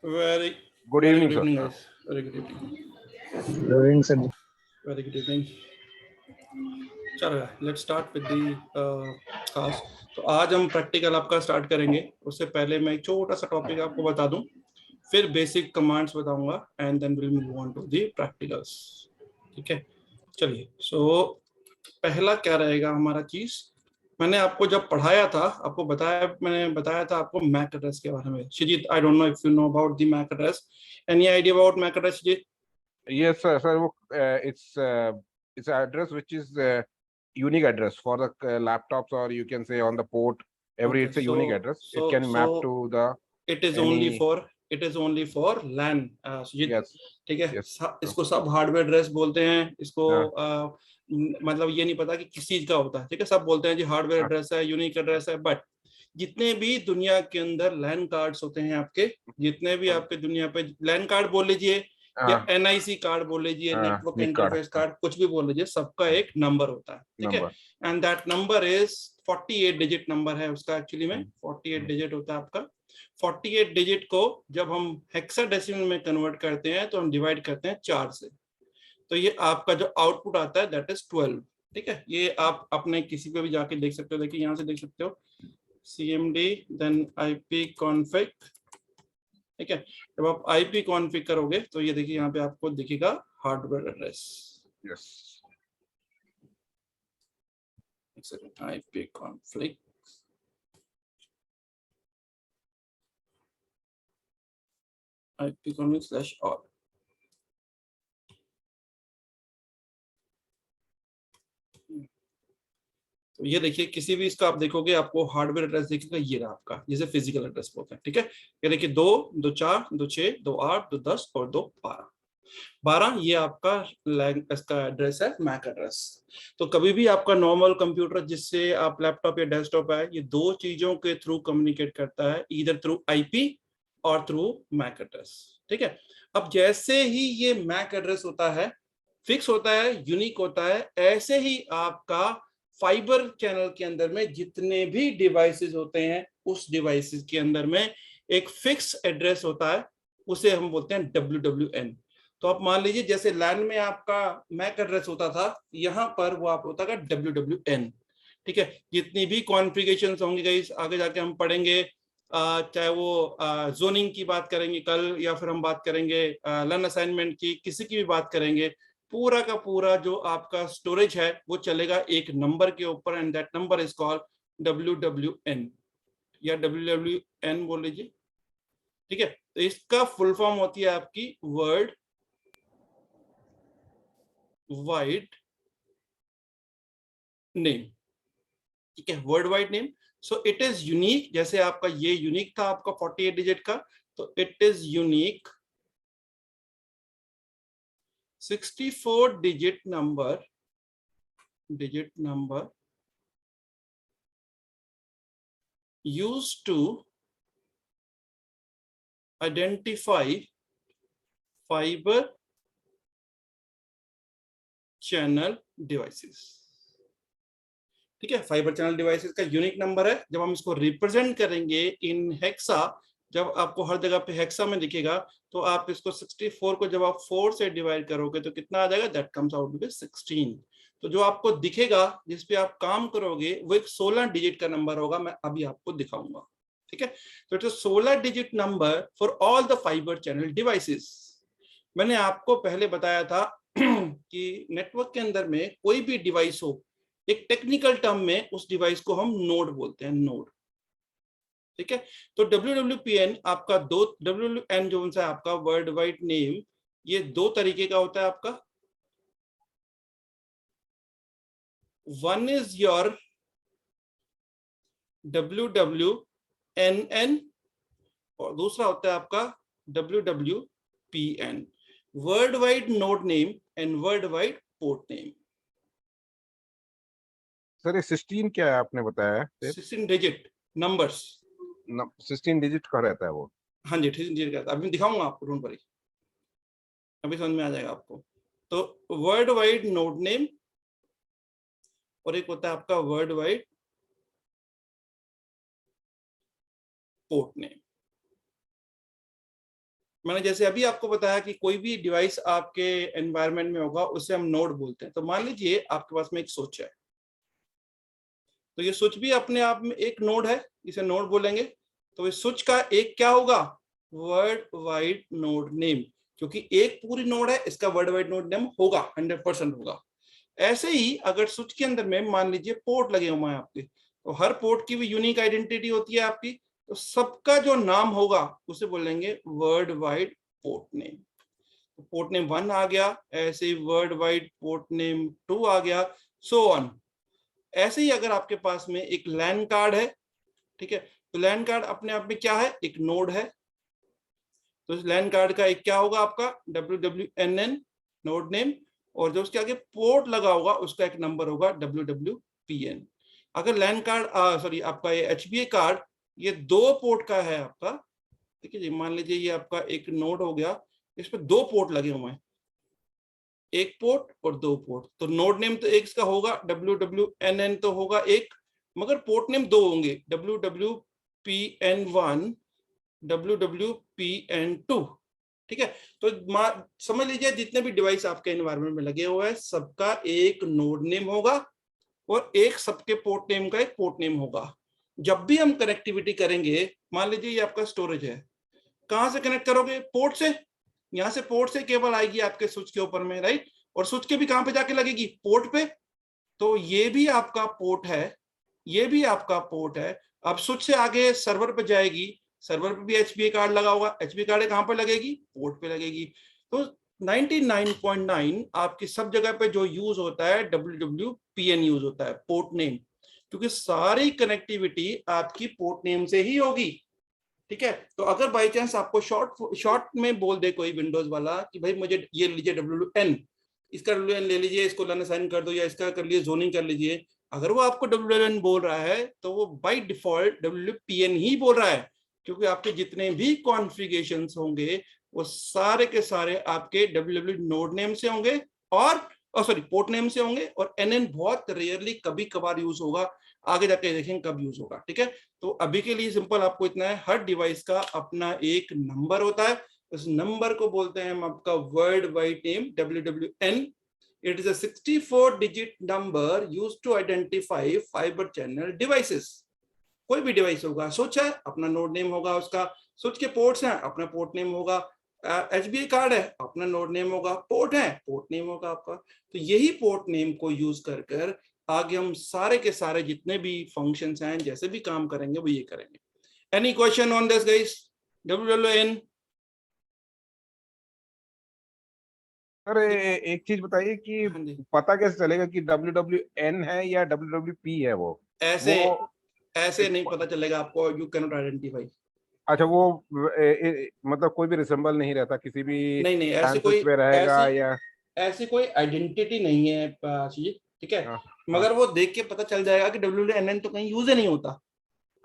Very, Good very evening, good sir. evening, guys. Very good evening. Doing sir. Very good evening. चलो, let's start with the class. तो आज हम practical आपका start करेंगे. उससे पहले मैं एक छोटा सा टॉपिक आपको बता दूं, फिर बेसिक कमांड्स बताऊंगा and then will move on to the practicals. ठीक है, चलिए. सो पहला क्या रहेगा हमारा चीज. मैंने आपको जब पढ़ाया था, आपको मैंने बताया था आपको मैक एड्रेस के बारे में. Shijith, I don't know if you know about the MAC address. Any idea about MAC address, Shijith? Yes, sir. Sir, it's an address which is unique address for the laptops, or you can say on the port. Okay, It's a unique address. It can map to the it is any. only for LAN. Sujit, Yes, ठीक है. yes. इसको सब hardware address बोलते हैं. इसको हाँ. मतलब ये नहीं पता कि किस चीज का होता है. ठीक है, सब बोलते हैं जी हार्डवेयर हाँ. एड्रेस है, यूनिक एड्रेस है. बट जितने भी दुनिया के अंदर लैन कार्ड्स होते हैं आपके, जितने भी आपके दुनिया पे लैन कार्ड बोल लीजिए या हाँ. एनआईसी कार्ड बोल लीजिए, network Nick card. Interface card, कुछ भी बोल लीजिए, सबका एक नंबर होता है. ठीक है, Number. And that number is 48 digit number है उसका. एक्चुअली में 48 डिजिट होता है आपका. 48 डिजिट को जब हम हेक्साडेसिमल में कन्वर्ट करते हैं तो हम डिवाइड करते हैं 4 से. तो ये आपका जो आउटपुट आता है दैट इज 12. ठीक है, ये आप अपने किसी पे भी जाके देख सकते हो. देखिए यहाँ से देख सकते हो, cmd देन ip config. ठीक है, जब आप ip config करोगे तो ये देखिए यहाँ पे आपको दिखेगा hardware address. Yes. ip config /all. तो ये देखिए, किसी भी इसका आप देखोगे आपको हार्डवेयर एड्रेस दिखेगा. ये रहा आपका, जिसे फिजिकल एड्रेस बोलते हैं. ठीक है, ये देखिए 2, 2, 4, 2, 6, 2, 8, 2, 10 और 2, 12. ये आपका इसका एड्रेस है, मैक एड्रेस. तो कभी भी आपका नॉर्मल कंप्यूटर जिससे आप लैपटॉप या डेस्कटॉप है, ये दो चीजों के थ्रू कम्युनिकेट करता है, ईदर थ्रू आईपी और थ्रू मैक एड्रेस. ठीक है, अब जैसे ही ये मैक एड्रेस होता है, फिक्स होता है, यूनिक होता है, ऐसे ही आपका फाइबर चैनल के अंदर में जितने भी डिवाइसेस होते हैं, उस डिवाइसेस के अंदर में एक फिक्स एड्रेस होता है, उसे हम बोलते हैं WWN. तो आप मान लीजिए जैसे लैन में आपका मैक एड्रेस होता था, यहाँ पर वो आप होता है WWN. ठीक है, जितनी भी कॉन्फ़िगरेशंस होंगे गाइस, आगे जाके हम पढ़ेंगे. चाहे वो जोनिंग की बात करेंगे कल, या फिर हम बात करेंगे लर्न असाइनमेंट की, किसी की भी बात करेंगे, पूरा का पूरा जो आपका स्टोरेज है वो चलेगा एक नंबर के ऊपर, and that number is called WWN या WWN बोल लीजिए. ठीक है, तो इसका फुल फॉर्म होती है आपकी वर्ल्ड वाइड नेम. ठीक है, world wide name. So it is unique. जैसे आपका ये यूनिक था आपका 48 डिजिट का, तो it is unique 64 digit number used to identify fiber channel devices. ठीक है, फाइबर चैनल डिवाइसेस का यूनिक नंबर है. जब हम इसको रिप्रेजेंट करेंगे इन हेक्सा, जब आपको हर जगह पे हेक्सा में दिखेगा, तो आप इसको 64 को जब आप 4 से डिवाइड करोगे तो कितना आ जाएगा, that comes out to be 16. तो जो आपको दिखेगा, जिस पे आप काम करोगे, वो एक 16 डिजिट का नंबर होगा. मैं अभी आपको दिखाऊंगा. ठीक है, तो it's 16 digit number for all the fibre channel devices. मैंने आपको पहले बताया था कि नेटवर्क के अंदर में कोई भी डिवाइस हो, एक टेक्निकल टर्म में उस डिवाइस को हम नोड बोलते हैं, नोड. ठीक है, तो WWPN आपका WWN जो है आपका वर्ल्ड वाइड नेम, ये 2 तरीके का होता है आपका. वन इज योर WWNN और दूसरा होता है आपका WWPN, world wide node name and world wide port name. Sir, ये 16 क्या है आपने बताया? 16 डिजिट नंबर्स. 16 डिजिट का रहता है वो. हाँ जी, 16 डिजिट का. अभी दिखाऊंगा आपको, डोंट वरी, अभी समझ में आ जाएगा आपको. तो वर्ल्ड वाइड नोड नेम और एक होता है आपका वर्ल्ड वाइड पोर्ट नेम. मैंने जैसे अभी आपको बताया कि कोई भी डिवाइस आपके एनवायरनमेंट में होगा उसे हम नोड बोलते हैं। तो मान लीजिए आपके पास में एक स्विच है, तो ये स्विच भी अपने आप में एक नोड है, इसे नोड बोलेंगे। तो इस स्विच का एक क्या होगा, वर्ल्ड वाइड नोड नेम, क्योंकि एक पूरी नोड है, इसका वर्ल्ड वाइड नोड नेम होगा, 100% होगा। ऐसे ही अगर स्विच के अंदर में मान लीजिए पोर्ट लगे हुए हैं आपके, तो हर पोर्ट की भी यूनिक आइडेंटिटी होती है आपकी, तो सबका जो नाम होगा उसे बोलेंगे वर्ल्ड वाइड पोर्ट नेम। तो पोर्ट नेम 1 आ गया, ऐसे ही वर्ल्ड वाइड पोर्ट नेम 2 आ गया, सो ऑन। ऐसे ही अगर आपके पास में एक लैन कार्ड है, ठीक है, तो लैन कार्ड अपने आप में क्या है, एक नोड है। तो इस लैन कार्ड का एक क्या होगा आपका WWNN नोड नेम, और जो उसके आगे पोर्ट लगा होगा उसका एक नंबर होगा WWPN। अगर लैन कार्ड सॉरी आपका ये HBA कार्ड ये 2 पोर्ट का है आपका, ठीक है जी, मान लीजिए ये आपका एक नोड हो गया, इस पे 2 पोर्ट लगे हुए हैं, एक पोर्ट और 2 पोर्ट, तो नोड नेम तो एक इसका होगा WWNN तो होगा एक, मगर पोर्ट नेम 2 होंगे, WWPN1 WWPN2, ठीक है। तो समझ लीजिए जितने भी डिवाइस आपके एनवायरनमेंट में लगे हुए हैं सबका एक नोड नेम होगा और एक सबके पोर्ट नेम का एक पोर्ट नेम होगा। जब भी हम कनेक्टिविटी करेंगे, मान लीजिए ये आपका स्टोरेज है, कहां से कनेक्ट करोगे, पोर्ट से, यहां से पोर्ट से केबल आएगी आपके स्विच के ऊपर में, राइट, और स्विच के भी कहां पे जाके लगेगी, पोर्ट पे। तो ये भी आपका पोर्ट है, ये भी आपका पोर्ट है। अब स्विच से आगे सर्वर पे जाएगी, सर्वर पे भी HBA कार्ड लगा होगा, HBA कार्ड कहां पे लगेगी, पोर्ट पे लगेगी। तो 99.9 आपकी सब जगह पे जो यूज होता है WWPN यूज होता है, पोर्ट नेम, क्योंकि सारी कनेक्टिविटी आपकी पोर्ट नेम से ही होगी, ठीक है। तो अगर बाई चांस आपको शॉर्ट में बोल दे कोई विंडोज वाला कि भाई मुझे ये लीजिए WWN, इसका WWN ले लीजिए, इसको लन असाइन कर दो या इसका कर लीजिए जोनिंग कर लीजिए, अगर वो आपको WWN बोल रहा है तो वो बाय डिफॉल्ट WWPN ही बोल रहा है, क्योंकि आपके जितने भी कॉन्फ़िगरेशंस होंगे वो सारे के सारे आपके WWW नोड नेम से होंगे और सॉरी पोर्ट नेम से होंगे, और NN बहुत रेयरली कभी कभार यूज होगा, आगे जाके देखेंगे कब यूज होगा, ठीक है। तो अभी के लिए सिंपल आपको इतना है, हर डिवाइस का अपना एक नंबर होता है, उस नंबर को बोलते हैं हम आपका world wide name WWN। It is a 64 digit number used to identify fibre channel devices. कोई भी डिवाइस होगा, स्विच है अपना नोड नेम होगा उसका, स्विच के पोर्ट्स हैं अपना पोर्ट नेम होगा, HBA कार्ड है अपना नोड नेम होगा, पोर्ट है पोर्ट नेम होगा आपका। तो यही पोर्ट नेम को यूज कर कर आगे हम सारे के सारे जितने भी फंक्शंस हैं जैसे भी काम करेंगे वो ये करेंगे। Any question on this guys, WWN? Sir एक चीज बताइए कि हाँ जी, पता कैसे चलेगा कि WWN है या WWP है वो ऐसे वो ऐसे नहीं पता चलेगा आपको, यू कैन नॉट आइडेंटिफाई। अच्छा वो मतलब कोई भी रिसेंबल नहीं रहता किसी भी नहीं नहीं, ऐसे फैन कोई स्विच पे रहेगा ऐसी या ऐसी कोई आइडेंटिटी नहीं है चीज, ठीक है। हाँ, हाँ, मगर वो देख के पता चल जाएगा कि WWN तो कहीं यूज ही नहीं होता,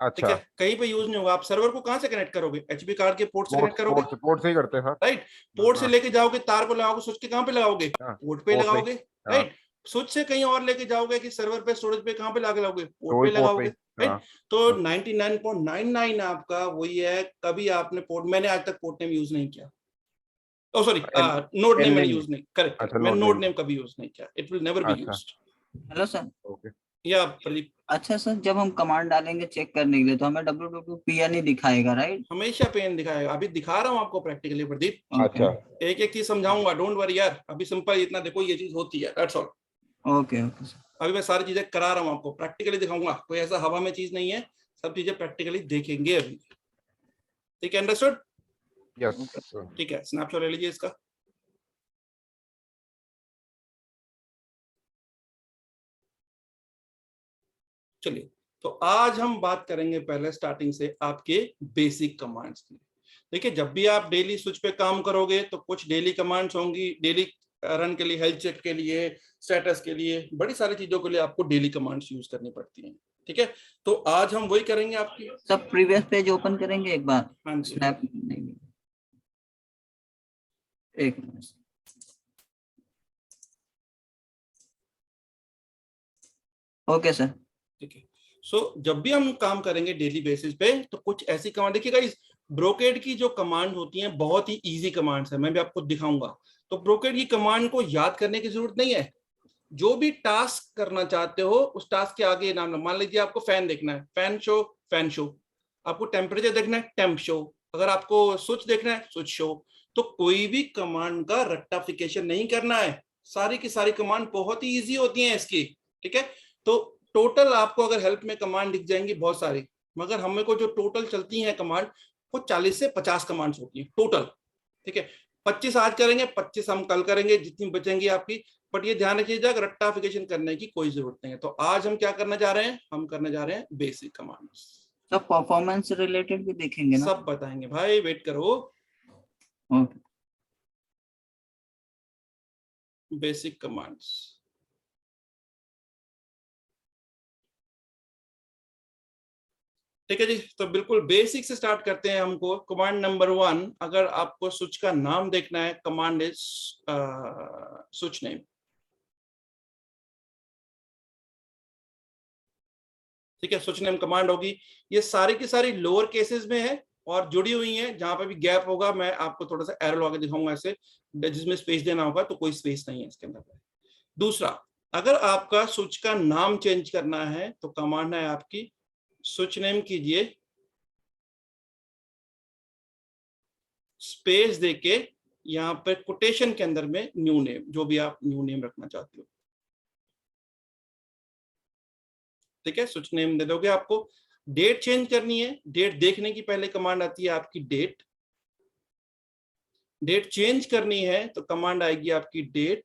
ठीक अच्छा है, कहीं पे यूज नहीं होगा। आप सर्वर को कहां से कनेक्ट करोगे, HB कार्ड के पोर्ट से पोर्ट कनेक्ट करोगे, पोर्ट पोर्ट से ही करते हैं सर। राइट। पोर्ट से हाँ, लेके जाओगे, तार को लगाओगे, स्विच के कहां पे लगाओगे, हाँ, पोर्ट पे पोर्ट पे ही, लगाओगे, हाँ, राइट। स्विच से कहीं और लेके जाओगे कि सर्वर पे स्टोरेज पे, कहां पे लाके लगाओगे, तो पोर्ट वही पे पोर्ट पे ही, लगाओगे, हाँ, राइट। तो हाँ, 99.99 आपका वही है, कभी आपने पोर्ट, मैंने आज तक पोर्ट नेम यूज नहीं किया, oh sorry an node name an मैंने नेम यूज नहीं, करेक्ट करेक्ट, अच्छा मैं नोट नोड नेम नेम कभी यूज नहीं किया, इट विल नेवर बी अच्छा यूज्ड। Hello sir. ओके या प्रदीप, अच्छा सर, जब हम कमांड डालेंगे चेक करने के लिए तो हमें WWPN ही दिखाएगा, राइट? हमेशा पेन दिखाएगा, अभी दिखा रहा हूँ आपको प्रैक्टिकली प्रदीप, ओके अच्छा एक एक चीज समझाऊंगा, डोंट वरी यार, अभी सिंपल इतना देखो ये चीज होती है, that's all. Okay okay sir. अभी मैं सारी चीजें करा रहा हूँ आपको, प्रैक्टिकली दिखाऊंगा, कोई ऐसा हवा में चीज नहीं है, सब चीजें प्रैक्टिकली देखेंगे अभी, ठीक है, अंडरस्टूड। यस ठीक है, स्नैपशॉट ले लीजिए इसका। चलिए, तो आज हम बात करेंगे पहले स्टार्टिंग से आपके बेसिक कमांड्स की। देखिए, जब भी आप डेली स्विच पे काम करोगे तो कुछ डेली कमांड्स होंगी, डेली रन के लिए, हेल्थ चेक के लिए, स्टेटस के लिए, बड़ी सारी चीजों के लिए आपको डेली कमांड्स यूज करनी पड़ती हैं, ठीक है। तो आज हम वही करेंगे आपकी। सब प्रीवियस पेज ओपन करेंगे एक बार। हाँ जी, स्नैप नहीं, एक मिनट। Okay sir. ठीक है। सो जब भी हम काम करेंगे डेली बेसिस पे तो कुछ ऐसी कमांड, देखिएगा इस ब्रोकेड की जो कमांड होती हैं बहुत ही इजी कमांड्स है, मैं भी आपको दिखाऊंगा। तो ब्रोकेड की कमांड को याद करने की जरूरत नहीं है, जो भी टास्क करना चाहते हो उस टास्क के आगे नाम लो। मान लीजिए आपको फैन देखना है, फैन शो, फैन शो। आपको टेम्परेचर देखना है, टेम्प शो। अगर आपको स्विच देखना है, स्विच शो। तो कोई भी कमांड का रट्टाफिकेशन नहीं करना है, सारी की सारी कमांड बहुत ही इजी होती हैं इसकी, ठीक है। तो टोटल आपको अगर हेल्प में कमांड दिख जाएंगी बहुत सारी, मगर हमें को जो टोटल चलती हैं कमांड वो 40 से 50 कमांड्स होती हैं टोटल, ठीक है। 25 आज करेंगे, 25 हम कल करेंगे, जितनी बचेंगी आपकी। बट ये ध्यान रखिएगा रट्टाफिकेशन करने की कोई जरूरत नहीं है। तो आज हम क्या करने जा रहे हैं, हम करने जा रहे हैं बेसिक कमांड्स। तो परफॉर्मेंस रिलेटेड भी देखेंगे ना? सब बताएंगे भाई, वेट करो। ओके। बेसिक कमांड्स, ठीक है जी। तो बिल्कुल बेसिक से स्टार्ट करते हैं। हमको कमांड नंबर 1, अगर आपको स्विच का नाम देखना है, कमांड इज स्विच नेम, ठीक है। स्विच नेम कमांड होगी, ये सारी की सारी लोअर केसेस में है और जुड़ी हुई है। जहां पे भी गैप होगा मैं आपको थोड़ा सा एरो लगा के दिखाऊंगा ऐसे, जिसमें स्पेस देना होगा, तो कोई स्पेस नहीं है इसके अंदर। दूसरा, अगर आपका स्विच का नाम चेंज करना है तो कमांड है आपकी स्विच नेम कीजिए, स्पेस देके यहाँ पे कोटेशन के अंदर में न्यू नेम, जो भी आप न्यू नेम रखना चाहते हो, ठीक है। स्विच नेम दे दोगे। आपको डेट चेंज करनी है, डेट देखने की पहले कमांड आती है आपकी डेट। डेट चेंज करनी है तो कमांड आएगी आपकी डेट,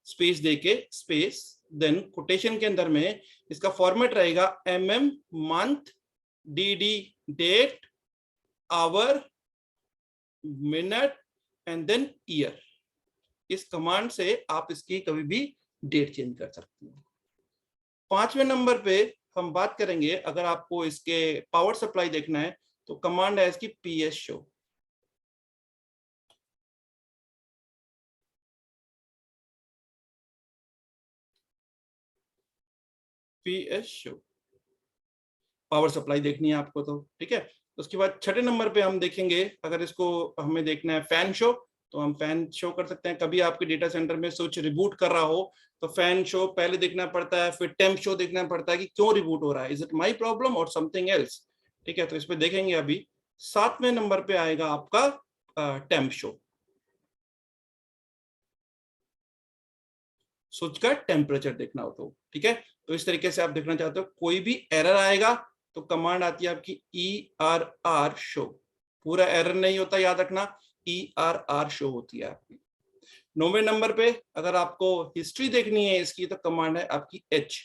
स्पेस देके स्पेस, देन कोटेशन के अंदर में इसका फॉर्मेट रहेगा month, D date, hour, minute and then year. इस कमांड से आप इसकी कभी भी डेट चेंज कर सकते हैं। 5वें नंबर पे हम बात करेंगे, अगर आपको इसके पावर सप्लाई देखना है तो कमांड है इसकी PS show. PS show power supply देखनी है आपको, तो ठीक है। उसके बाद 6ठे नंबर पे हम देखेंगे, अगर इसको हमें देखना है फैन शो, तो हम फैन शो कर सकते हैं। कभी आपके डेटा सेंटर में स्विच रिबूट कर रहा हो तो फैन शो पहले देखना पड़ता है, फिर टेम्प शो देखना पड़ता है कि क्यों रिबूट हो रहा है, इज इट माई प्रॉब्लम और समथिंग एल्स, ठीक है। तो इस पे देखेंगे अभी। 7वें नंबर पे आएगा आपका टेम्प शो, स्विच का टेम्परेचर देखना हो तो, ठीक है। तो इस तरीके से आप देखना चाहते हो। कोई भी एरर आएगा तो कमांड आती है आपकी ERR शो। पूरा एरर नहीं होता, याद रखना, ERR शो होती है आपकी। 9वें नंबर पे अगर आपको हिस्ट्री देखनी है इसकी तो कमांड है आपकी H,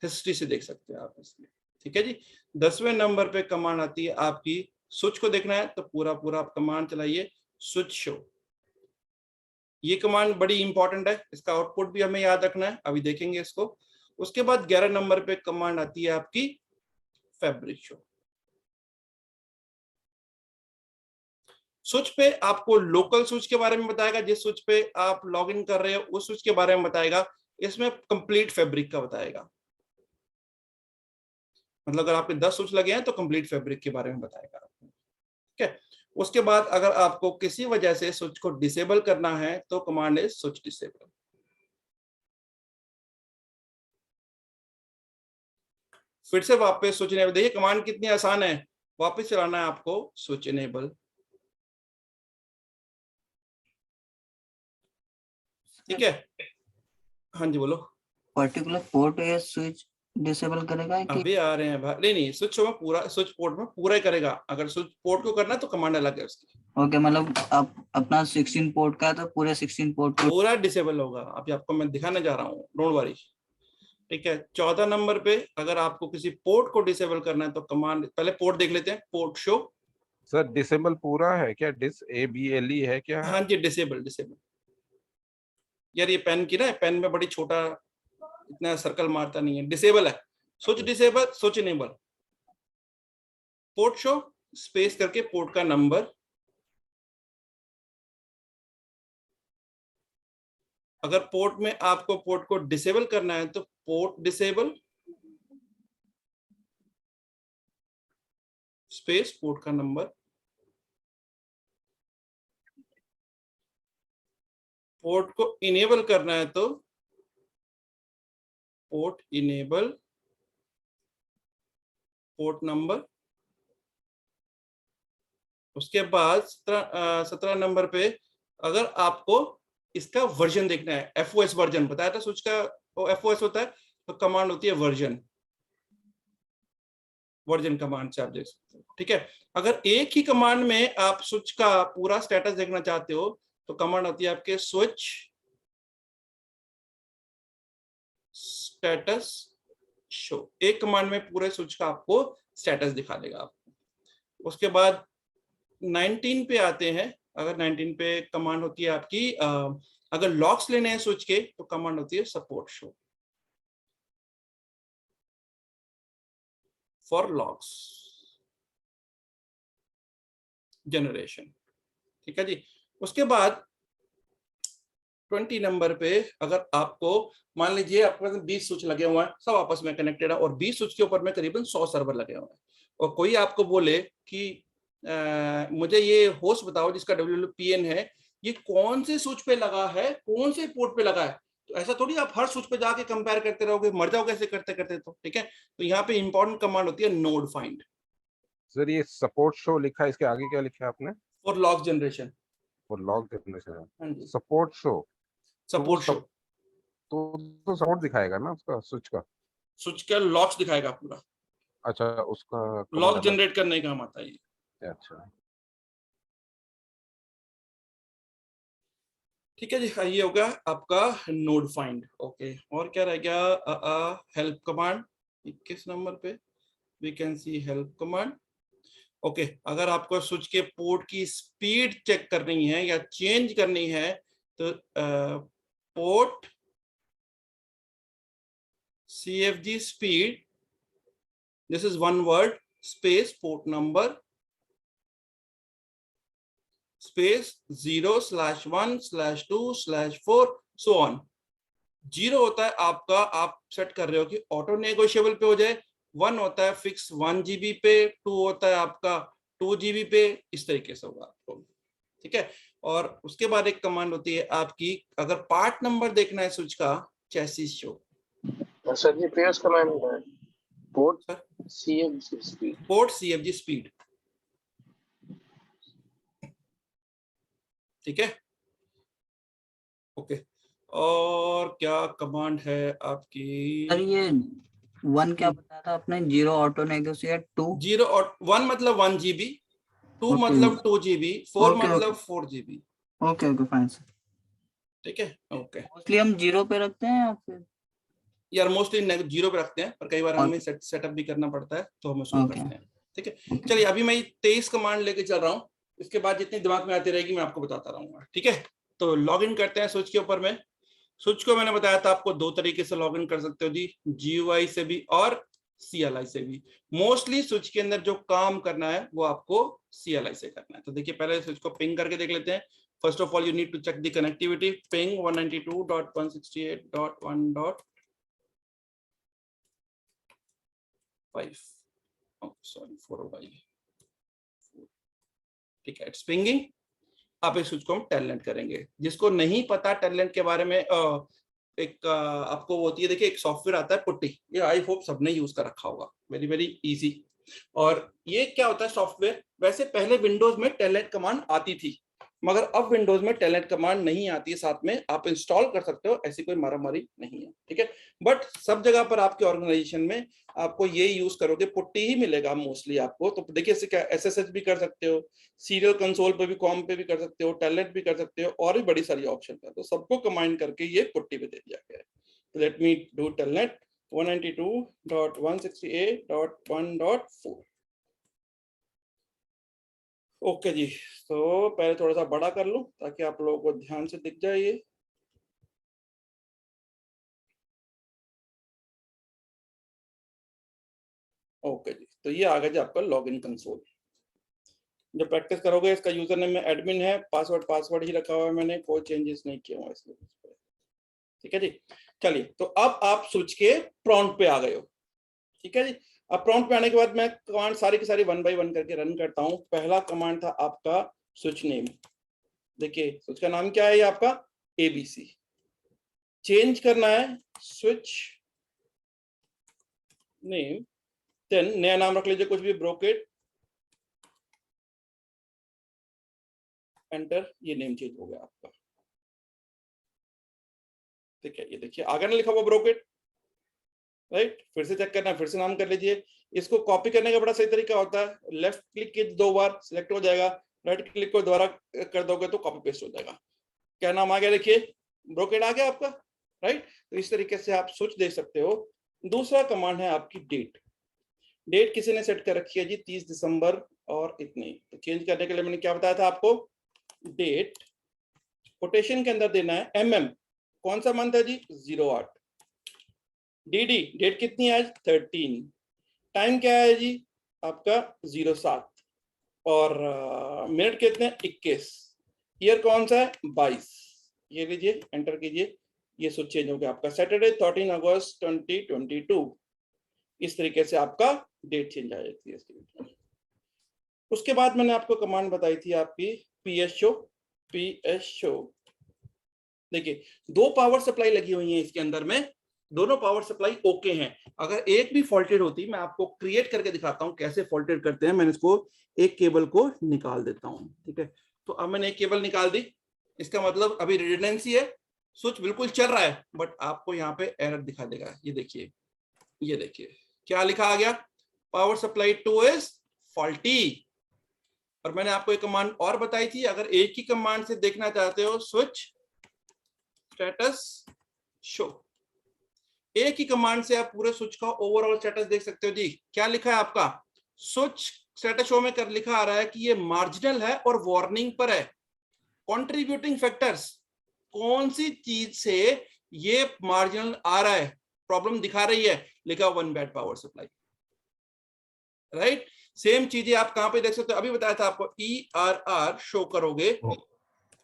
हिस्ट्री से देख सकते हैं आप इसमें, ठीक है जी। 10वें नंबर पे कमांड आती है आपकी स्विच को देखना है तो पूरा पूरा आप कमांड चलाइए स्विच शो। ये कमांड बड़ी इंपॉर्टेंट है, इसका आउटपुट भी हमें याद रखना है, अभी देखेंगे इसको। उसके बाद 11 नंबर पे कमांड आती है आपकी फैब्रिक शो। स्विच पे आपको लोकल स्विच के बारे में बताएगा, जिस स्विच पे आप लॉग इन कर रहे हो उस स्विच के बारे में बताएगा। इसमें कंप्लीट फैब्रिक का बताएगा, मतलब अगर आपके 10 स्विच लगे हैं तो कंप्लीट फैब्रिक के बारे में बताएगा, ठीक है। उसके बाद अगर आपको किसी वजह से स्विच को डिसेबल करना है तो कमांड है स्विच डिसेबल। फिर से वापस स्विच इनेबल, देखिए कमांड कितनी आसान है। वापस चलाना है आपको स्विच इनेबल, ठीक है। हाँ जी बोलो। पर्टिकुलर पोर्ट या स्विच डिसेबल करेगा कि? अभी आ रहे हैं भाई, नहीं नहीं, स्विच में पूरा, स्विच पोर्ट में पूरा ही करेगा। अगर स्विच पोर्ट को करना तो कमांड अलग है उसकी। ओके, मतलब आप अपना 16 पोर्ट का तो पूरे 16 पोर्ट को पूरा डिसेबल होगा, अभी आपको मैं दिखाने जा रहा हूँ, डोंट वरी, ठीक है। 14 नंबर पे अगर आपको किसी पोर्ट को डिसेबल करना है तो कमांड, पहले पोर्ट देख लेते हैं, पोर्ट शो। सर डिसेबल पूरा है क्या? ABLE है क्या? हाँ जी, डिसेबल डिसेबल। यार ये पेन की ना, पेन में बड़ी छोटा, इतना सर्कल मारता नहीं है, डिसेबल है। Switch disable, switch enable, port show, space करके पोर्ट का नंबर। अगर पोर्ट में आपको पोर्ट को डिसेबल करना है तो पोर्ट डिसेबल, स्पेस पोर्ट का नंबर, पोर्ट को इनेबल करना है तो पोर्ट इनेबल पोर्ट नंबर, उसके बाद 17 नंबर पे अगर आपको इसका वर्जन देखना है, एफओएस वर्जन बताया था स्विच का, वो एफओएस होता है तो कमांड होती है वर्जन, वर्जन कमांड से आप देख सकते हो। ठीक है, अगर एक ही कमांड में आप स्विच का पूरा स्टेटस देखना चाहते हो तो कमांड होती है आपके स्विच स्टेटस शो, एक कमांड में पूरे स्विच का आपको स्टेटस दिखा देगा आपको। उसके बाद 19 पे आते हैं, अगर 19 पे कमांड होती है आपकी अगर लॉक्स लेने हैं स्विच के तो कमांड होती है support show for locks generation. ठीक है जी। उसके बाद 20 नंबर पे अगर आपको मान लीजिए आपके पास 20 स्विच लगे हुए हैं, सब आपस में कनेक्टेड है और 20 स्विच के ऊपर में करीबन 100 सर्वर लगे हुए हैं, और कोई आपको बोले कि मुझे ये होस्ट बताओ जिसका WPN है, ये कौन से स्विच पे लगा है, कौन से पोर्ट पे लगा है, तो ऐसा थोड़ी आप हर स्विच पे जाके कंपेयर करते रहोगे, मर जाओगे ऐसे करते करते तो। ठीक है, तो यहाँ पे इंपॉर्टेंट कमांड होती है नोड फाइंड। सर ये सपोर्ट शो लिखा है, इसके आगे क्या लिखा है आपने? For lock generation. For log generation. हाँ जी, सपोर्ट शो, तो वो सपोर्ट शो। तो सपोर्ट दिखाएगा ना उसका स्विच का? स्विच का लॉक्स दिखाएगा पूरा, अच्छा, उसका कमांड लॉक अलग। जनरेट करने का काम आता है ये। अच्छा, ठीक है जी, ये होगा आपका नोड फाइंड। ओके, और क्या रह गया? हेल्प कमांड 21 नंबर पे we can see help command. Okay, अगर आपको स्विच के पोर्ट की स्पीड चेक करनी है या चेंज करनी है तो port CFG speed, this is one word, space port number space 0/1/2/4 so on. 0 होता है आपका, आप सेट कर रहे हो कि ऑटो नेगोशिएबल पे हो जाए, 1 होता है फिक्स 1 GB पे, 2 होता है आपका 2 GB पे, इस तरीके से होगा आपको। ठीक है, और उसके बाद एक कमांड होती है आपकी, अगर पार्ट नंबर देखना है स्विच का, चेसिस शो। सर जी पेयर्स कमांड है, port CFG speed, port CFG speed. ठीक है, ओके, और क्या कमांड है आपकी? सर ये 1 क्या बताया था आपने? 0 ऑटो नेगोशिएट, 2 0 और 1 मतलब 1 GB, 2 Okay. मतलब 2 GB, 4 Okay, मतलब 4 GB। Okay okay fine sir. ठीक है, ओके मोस्टली हम 0 पे रखते हैं या फिर? यार मोस्टली 0 पे रखते हैं, पर कई बार हमें Okay. सेटअप भी करना पड़ता है तो हम उसको Okay. करते हैं। ठीक है, Okay. चलिए अभी मैं 23 कमांड लेके चल रहा हूँ, इसके बाद जितनी दिमाग में आती रहेगी मैं आपको बताता रहूंगा। ठीक है, तो लॉग इन करते हैं स्विच के ऊपर में। स्विच को मैंने बताया था आपको 2 तरीके से लॉग इन कर सकते हो जी, GUI से भी और CLI से भी। मोस्टली स्विच के अंदर जो काम करना है वो आपको CLI से करना है। तो देखिए पहले स्विच को पिंग करके देख लेते हैं। First of all you need to check the connectivity, ping 192.168.1.5, sorry 405। ठीक है, इट्स पिंगिंग। आप इस स्विच को हम टेलनेट करेंगे। जिसको नहीं पता टेलनेट के बारे में, एक आपको होती है, देखिए एक सॉफ्टवेयर आता है पुट्टी, ये आई होप सबने यूज कर रखा होगा, वेरी वेरी इजी। और ये क्या होता है सॉफ्टवेयर, वैसे पहले विंडोज में टेलनेट कमांड आती थी, मगर अब विंडोज में टेलनेट कमांड नहीं आती है, साथ में आप इंस्टॉल कर सकते हो, ऐसी कोई मारामारी नहीं है। ठीक है, बट सब जगह पर आपके ऑर्गेनाइजेशन में आपको ये यूज करोगे पुट्टी ही मिलेगा मोस्टली आपको। तो देखिए इससे क्या SSH भी कर सकते हो, सीरियल कंसोल पे भी, कॉम पे भी कर सकते हो, टेलनेट भी कर सकते हो, और भी बड़ी सारी ऑप्शन है। तो सबको कंबाइन करके ये पुट्टी पे दे दिया गया है। तो let me do telnet 192.168.1.4। Okay जी, तो पहले थोड़ा सा बड़ा कर लूं ताकि आप लोगों को ध्यान से दिख जाए ये। ओके जी, तो ये आ गया जी आपका लॉगिन कंसोल। जब प्रैक्टिस करोगे, इसका यूजर नेम में एडमिन है, पासवर्ड ही रखा हुआ है मैंने, कोई चेंजेस नहीं किया हुआ इसमें। ठीक है जी, चलिए तो अब आप स्विच के प्रॉम्प्ट पे आ गए हो। ठीक है जी, अब प्रॉम्प्ट में आने के बाद मैं कमांड सारी की सारी 1 बाय 1 करके रन करता हूं। पहला कमांड था आपका स्विच नेम। देखिए स्विच का नाम क्या है, ये आपका ABC। चेंज करना है स्विच नेम, देन नया नाम रख लीजिए कुछ भी, ब्रोकेट, एंटर, ये नेम चेंज हो गया आपका। ठीक है, ये देखिए आगे ना लिखा हुआ ब्रोकेट, राइट। फिर से चेक करना है, फिर से नाम कर लीजिए। इसको कॉपी करने का बड़ा सही तरीका होता है, लेफ्ट क्लिक कीजिए 2 बार, सिलेक्ट हो जाएगा, राइट क्लिक को दोबारा कर दोगे तो कॉपी पेस्ट हो जाएगा। क्या नाम आ गया, देखिए ब्रोकेट आ गया आपका, राइट। तो इस तरीके से आप स्विच दे सकते हो। दूसरा कमांड है आपकी डेट। डेट किसी ने सेट कर रखी है जी 30 दिसंबर और इतनी, तो चेंज करने के लिए मैंने क्या बताया था आपको, डेट कोटेशन के अंदर देना है MM, कौन सा मंथ है जी 08, DD डेट कितनी है आज 13, टाइम क्या है जी आपका 07 और मिनट कितने 21, ईयर कौन सा है 22। ये लीजिए एंटर कीजिए, ये स्विच चेंज हो गया आपका सैटरडे 13 अगस्त 2022। इस तरीके से आपका डेट चेंज आ जाती है। उसके बाद मैंने आपको कमांड बताई थी आपकी PS शो। देखिए 2 पावर सप्लाई लगी हुई है इसके अंदर में, दोनों पावर सप्लाई ओके हैं। अगर एक भी फॉल्टेड होती, मैं आपको क्रिएट करके दिखाता हूं कैसे फॉल्टेड करते हैं। मैंने इसको एक केबल को निकाल देता हूं, ठीक है। तो अब मैंने एक केबल निकाल दी, इसका मतलब अभी रिडंडेंसी है, स्विच बिल्कुल चल रहा है, बट आपको यहाँ पे एरर दिखा देगा। ये देखिए, ये देखिए क्या लिखा आ गया, पावर सप्लाई 2 इज फॉल्टी। और मैंने आपको एक कमांड और बताई थी, अगर एक ही कमांड से देखना चाहते हो स्विच स्टेटस शो, एक ही कमांड से आप पूरे स्विच का ओवरऑल स्टेटस देख सकते हो जी। क्या लिखा है आपका, स्विच स्टेटस शो में कर लिखा आ रहा है कि ये मार्जिनल है और वार्निंग पर है। कंट्रीब्यूटिंग फैक्टर्स, कौन सी चीज से ये मार्जिनल आ रहा है, प्रॉब्लम दिखा रही है, लिखा 1 bad power supply, right. Same चीजें आप कहां पे देख सकते हो, अभी बताया था आपको, ERR शो करोगे,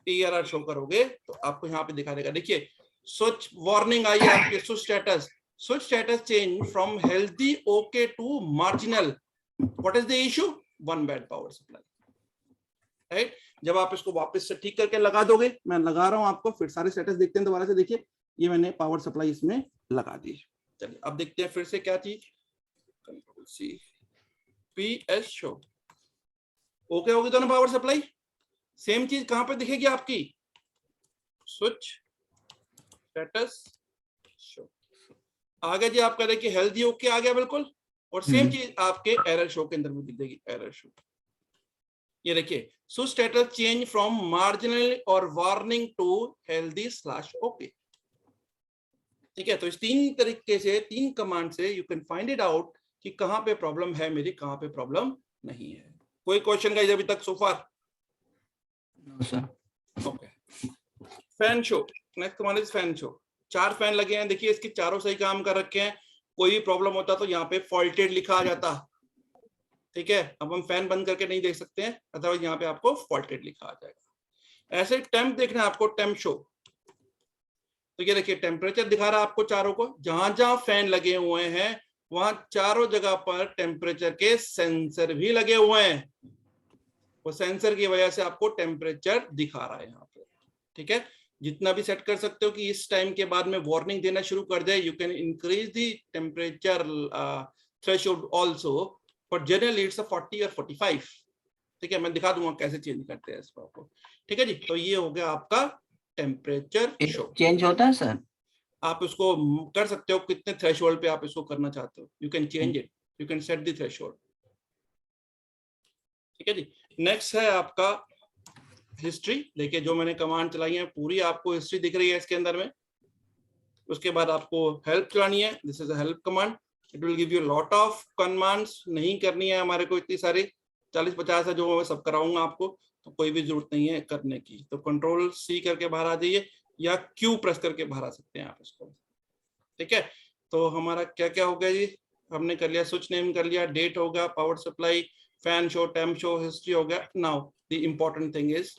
ERR शो करोगे तो आपको यहाँ पे दिखा देगा। देखिए स्विच वार्निंग आई है आपके, switch status change from healthy okay to marginal, what is the issue, 1 bad power supply, right. जब आप इसको वापस से ठीक करके लगा दोगे, मैं लगा रहा हूं आपको, फिर सारे स्टेटस देखते हैं दोबारा से। देखिए ये मैंने पावर सप्लाई इसमें लगा दी। चलिए अब देखते हैं फिर से क्या चीज, control C, PS show, okay होगी दोनों पावर सप्लाई। सेम चीज कहां पे दिखेगी आपकी, स्विच स्टेटस शो आ गया जी आपका, देखिए हेल्दी ओके आ गया बिल्कुल। और सेम चीज आपके एरर शो के अंदर भी दिख जाएगी, एरर शो। ये देखिए switch status change from marginal और warning to healthy slash okay. ठीक है, तो इस 3 तरीके से, 3 कमांड से you can find it out कि कहां पे प्रॉब्लम है मेरी, कहां पे प्रॉब्लम नहीं है। कोई क्वेश्चन गाइस अभी तक so far? No sir. Okay, fan show, next command is fan show. 4 fan लगे हैं, देखिए इसके चारों सही काम कर रखे हैं। कोई भी प्रॉब्लम होता तो यहाँ पे फॉल्टेड लिखा आ जाता, ठीक है। अब हम फैन बंद करके नहीं देख सकते हैं, अथवा यहाँ पे आपको फॉल्टेड लिखा आ जाएगा। ऐसे टेम्प देखना है आपको, टेम्प शो। तो ये देखिए टेम्परेचर दिखा रहा है आपको चारों को, जहां जहां फैन लगे हुए हैं वहां चारों जगह पर टेम्परेचर के सेंसर भी लगे हुए हैं। वो सेंसर की वजह से आपको टेम्परेचर दिखा रहा है यहाँ पे, ठीक है। जितना भी सेट कर सकते हो कि इस टाइम के बाद में वार्निंग देना शुरू कर दे, you can increase the temperature threshold also, but generally it's 40 और 45, ठीक है। मैं दिखा दूंगा कैसे चेंज करते हैं इसको आपको, ठीक है जी। तो ये हो गया आपका टेम्परेचर शो। चेंज होता है सर? आप उसको कर सकते हो कितने थ्रेशोल्ड पे आप इसको करना चाहते हो, you can change it, you can set the threshold, ठीक है जी। नेक्स्ट है आपका हिस्ट्री। देखिए जो मैंने कमांड चलाई है पूरी आपको हिस्ट्री दिख रही है इसके अंदर में। उसके बाद आपको हेल्प चलानी है, this is a help command, it will give you lot of commands. नहीं करनी है हमारे को इतनी सारी, 40-50 है जो मैं सब कराऊंगा आपको, तो कोई भी जरूरत नहीं है करने की। तो कंट्रोल C करके बाहर आ जाइए, या Q प्रेस करके बाहर आ सकते हैं आप इसको, ठीक है। तो हमारा क्या क्या हो गया जी, हमने कर लिया, स्विच नेम कर लिया, डेट हो गया, power supply, fan show, temp show, history हो गया। Now the important thing is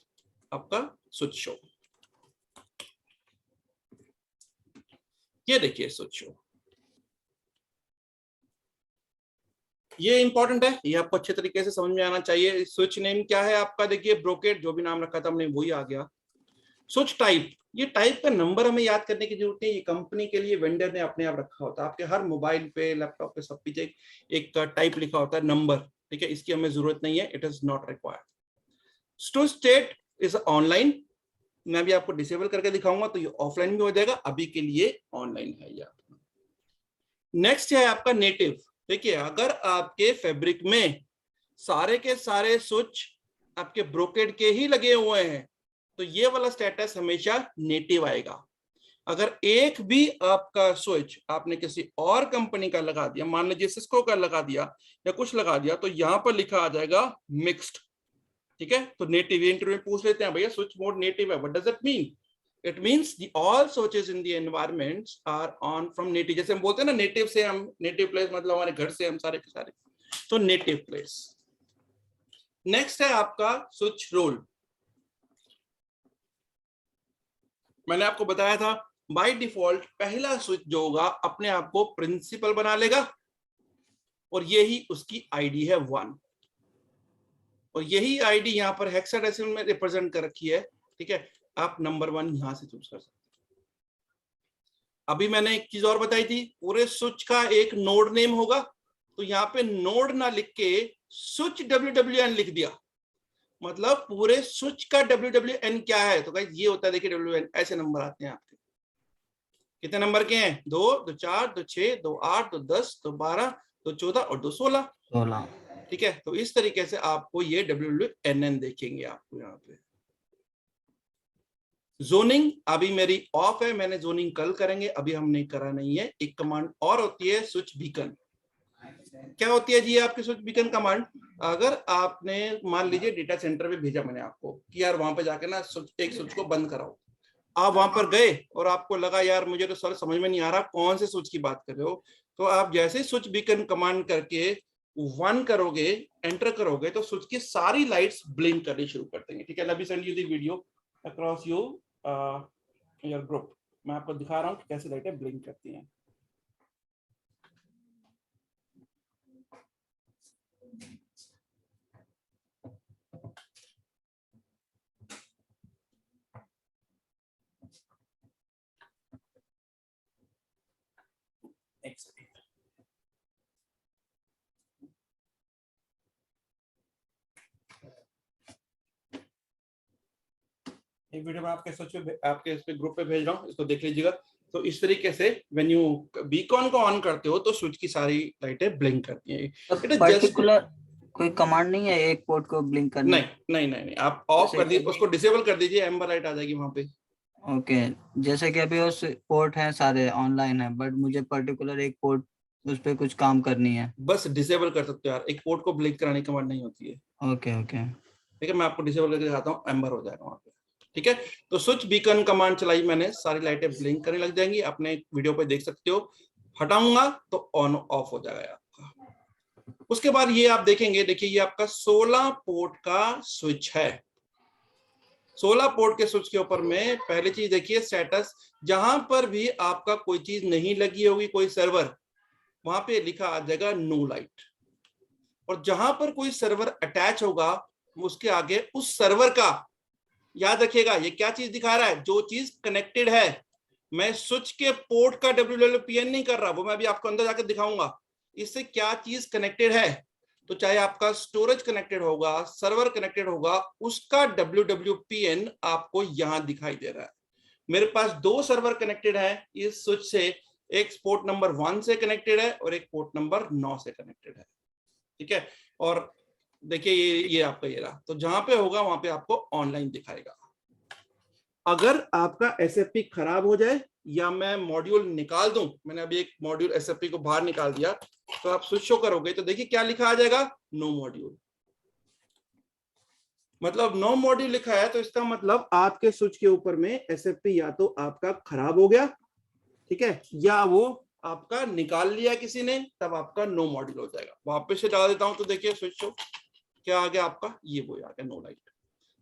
आपका स्विच शो। ये देखिए स्विच शो, ये इंपॉर्टेंट है, ये आपको अच्छे तरीके से समझ में आना चाहिए। स्विच नेम क्या है आपका, देखिए ब्रोकेड, जो भी नाम रखा था हमने वही आ गया। स्विच टाइप, ये टाइप का नंबर हमें याद करने की जरूरत नहीं, ये कंपनी के लिए वेंडर ने अपने आप रखा होता है। आपके हर मोबाइल पे, लैपटॉप पे, सब पीछे एक टाइप लिखा होता है, नंबर, ठीक है, इसकी हमें जरूरत नहीं है, it is not required. Store state is online, मैं भी आपको डिसेबल करके दिखाऊंगा तो ये ऑफलाइन भी हो जाएगा, अभी के लिए ऑनलाइन है ये। नेक्स्ट है आपका नेटिव। देखिए अगर आपके फैब्रिक में सारे के सारे स्विच आपके ब्रोकेड के ही लगे हुए हैं तो ये वाला स्टेटस हमेशा नेटिव आएगा। अगर एक भी आपका स्विच आपने किसी और कंपनी का लगा दिया, मान लीजिए सिस्को का लगा दिया या कुछ लगा दिया, तो यहां पर लिखा आ जाएगा मिक्स्ड, ठीक है। तो नेटिव, इंटरव्यू में पूछ लेते हैं भैया स्विच मोड नेटिव है, what does it mean? It means all switches in the environments are on from native. जैसे हम बोलते हैं ना नेटिव से, हम नेटिव प्लेस मतलब हमारे घर से हम सारे के सारे, तो नेटिव प्लेस। नेक्स्ट है आपका स्विच रोल। मैंने आपको बताया था बाय डिफॉल्ट पहला स्विच जो होगा अपने आप को प्रिंसिपल बना लेगा और यही उसकी आईडी है 1, और यही आईडी यहां पर हेक्साडेसिमल में रिप्रेजेंट कर रखी है, ठीक है। आप नंबर 1 यहां से चूज कर सकते हैं। अभी मैंने एक चीज और बताई थी, पूरे स्विच का एक नोड नेम होगा, तो यहाँ पे नोड ना लिख के स्विच WWN लिख दिया, मतलब पूरे स्विच का WWN क्या है, तो गाइस ये होता है, देखिए WWN ऐसे नंबर आते हैं आपके। कितने नंबर के हैं? 2, 2, 4, 2, 6, 2, 8, 2, 10, 2, 12, 2, 14 और 2, 16, ठीक है। तो इस तरीके से आपको ये WWNN देखेंगे आपको यहाँ पे। जोनिंग अभी मेरी ऑफ है, मैंने जोनिंग कल करेंगे, अभी हमने करा नहीं है। एक कमांड और होती है स्विच बीकन। क्या होती है जी आपकी स्विच बीकन कमांड? अगर आपने मान लीजिए डेटा सेंटर पे भेजा मैंने आपको कि यार वहां पे जाके ना एक स्विच को बंद कराओ, आप वहां पर गए और आपको लगा यार मुझे तो सर समझ में नहीं आ रहा कौन से स्विच की बात कर रहे हो, तो आप जैसे स्विच बीकन कमांड करके 1 करोगे, एंटर करोगे, तो स्विच की सारी लाइट्स ब्लिंक करनी शुरू कर देंगे, ठीक है। Let me send you the video across your group. मैं आपको दिखा रहा हूँ कि कैसे लाइटें ब्लिंक करती हैं। एक सेकंड, एक वीडियो में आपके सोच पे आपके इस पे ग्रुप पे भेज रहा हूँ, इसको देख लीजिएगा। तो इस तरीके से व्हेन यू बीकॉन को ऑन करते हो तो स्विच की सारी लाइटें ब्लिंक करती हैं। इट इज पर्टिकुलर कोई कमांड नहीं है एक पोर्ट को ब्लिंक करने? नहीं, आप ऑफ कर दीजिए, उसको डिसेबल कर दीजिए, एम्बर लाइट आ जाएगी वहां पे। ओके, जैसे कि अभी उस पोर्ट है सारे ऑनलाइन है, बट मुझे पर्टिकुलर एक पोर्ट उस पे कुछ काम करनी है, बस डिसेबल कर सकते हो यार, एक पोर्ट को ब्लिंक कराने की कमांड नहीं होती है। ओके ओके ठीक है, मैं आपको डिसेबल करके दिखाता हूँ, एम्बर हो जाएगा वहां पे, ठीक है। तो स्विच बीकन कमांड चलाई मैंने, सारी लाइटें ब्लिंक करने लग जाएंगी, अपने वीडियो पे देख सकते हो। हटाऊंगा तो ऑन ऑफ हो जाएगा आपका। उसके बाद ये आप देखेंगे, देखिए ये आपका 16 पोर्ट का स्विच है। 16 पोर्ट के स्विच के ऊपर में पहली चीज देखिए स्टेटस, जहां पर भी आपका कोई चीज नहीं लगी होगी, कोई सर्वर, वहां पे लिखा आ जाएगा नो लाइट, और जहां पर कोई सर्वर अटैच होगा उसके आगे उस सर्वर का, याद रखिएगा ये क्या चीज दिखा रहा है, जो चीज कनेक्टेड है। मैं स्विच के पोर्ट का WWPN नहीं कर रहा, वो मैं अभी आपको अंदर जाकर दिखाऊंगा। इससे क्या चीज कनेक्टेड है, तो चाहे आपका स्टोरेज कनेक्टेड होगा, सर्वर कनेक्टेड होगा, उसका WWPN आपको यहां दिखाई दे रहा है। मेरे पास 2 सर्वर कनेक्टेड है इस स्विच से, एक पोर्ट नंबर 1 से कनेक्टेड है और एक पोर्ट नंबर 9 से कनेक्टेड है, ठीक है। और देखिए ये आपका ये रहा, तो जहां पे होगा वहां पे आपको ऑनलाइन दिखाएगा। अगर आपका SFP खराब हो जाए या मैं मॉड्यूल निकाल दूं, मैंने अभी एक मॉड्यूल SFP को बाहर निकाल दिया, तो आप स्विच शो करोगे तो देखिए क्या लिखा आ जाएगा, नो मॉड्यूल। मतलब नो मॉड्यूल लिखा है तो इसका मतलब आपके स्विच के ऊपर में SFP या तो आपका खराब हो गया, ठीक है, या वो आपका निकाल लिया किसी ने, तब आपका नो मॉड्यूल हो जाएगा। वापस से डाल देता हूं तो देखिए स्विच शो क्या आ गया आपका, ये वो आ गया नो लाइट।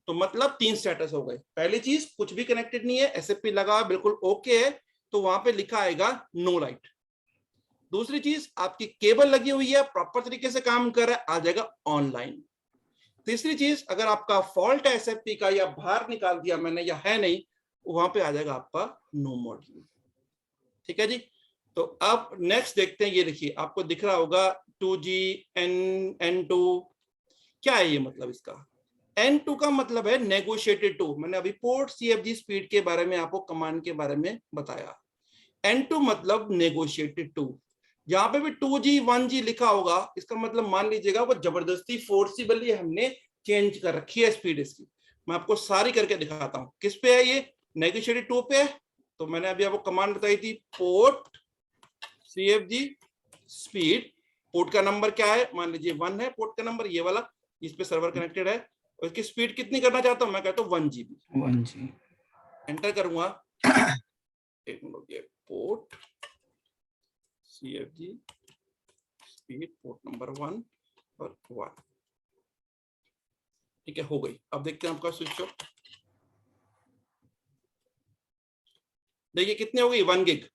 तो मतलब 3 स्टेटस हो गए। पहली चीज कुछ भी कनेक्टेड नहीं है, SFP लगा बिल्कुल ओके है, तो वहां पे लिखा आएगा नो लाइट। दूसरी चीज, आपकी केबल लगी हुई है, प्रॉपर तरीके से काम कर रहा है, आ जाएगा ऑनलाइन। तीसरी चीज, अगर आपका फॉल्ट है एसएफपी का, या बाहर निकाल दिया मैंने या है नहीं, वहां पे आ जाएगा आपका नो मॉड्यूल। ठीक है जी। तो अब नेक्स्ट देखते हैं, ये देखिए आपको दिख रहा होगा 2G N2, क्या है ये मतलब इसका? N2 का मतलब है नेगोशिएटेड टू। मैंने अभी पोर्ट CFG स्पीड के बारे में आपको कमांड के बारे में बताया। N2 मतलब नेगोशिएटेड टू। यहाँ पे भी 2G 1G लिखा होगा, इसका मतलब मान लीजिएगा वो जबरदस्ती फोर्सिबली हमने चेंज कर रखी है स्पीड इसकी। मैं आपको सारी करके दिखाता हूँ। किस पे है ये? नेगोशिएटेड टू पे है। तो मैंने अभी आपको कमांड बताई थी, पोर्ट CFG स्पीड। पोर्ट का नंबर क्या है? मान लीजिए 1 है पोर्ट का नंबर, ये वाला, इस पे सर्वर कनेक्टेड है। और इसकी स्पीड कितनी करना चाहता हूं? मैं कहता हूँ 1 GB। 1 G। एंटर करूंगा, एक मिनट, ये port CFG speed, port number 1 और 1। ठीक है, हो गई। अब देखते हैं आपका स्विच ऑफ। देखिए कितने हो गई? 1 GB।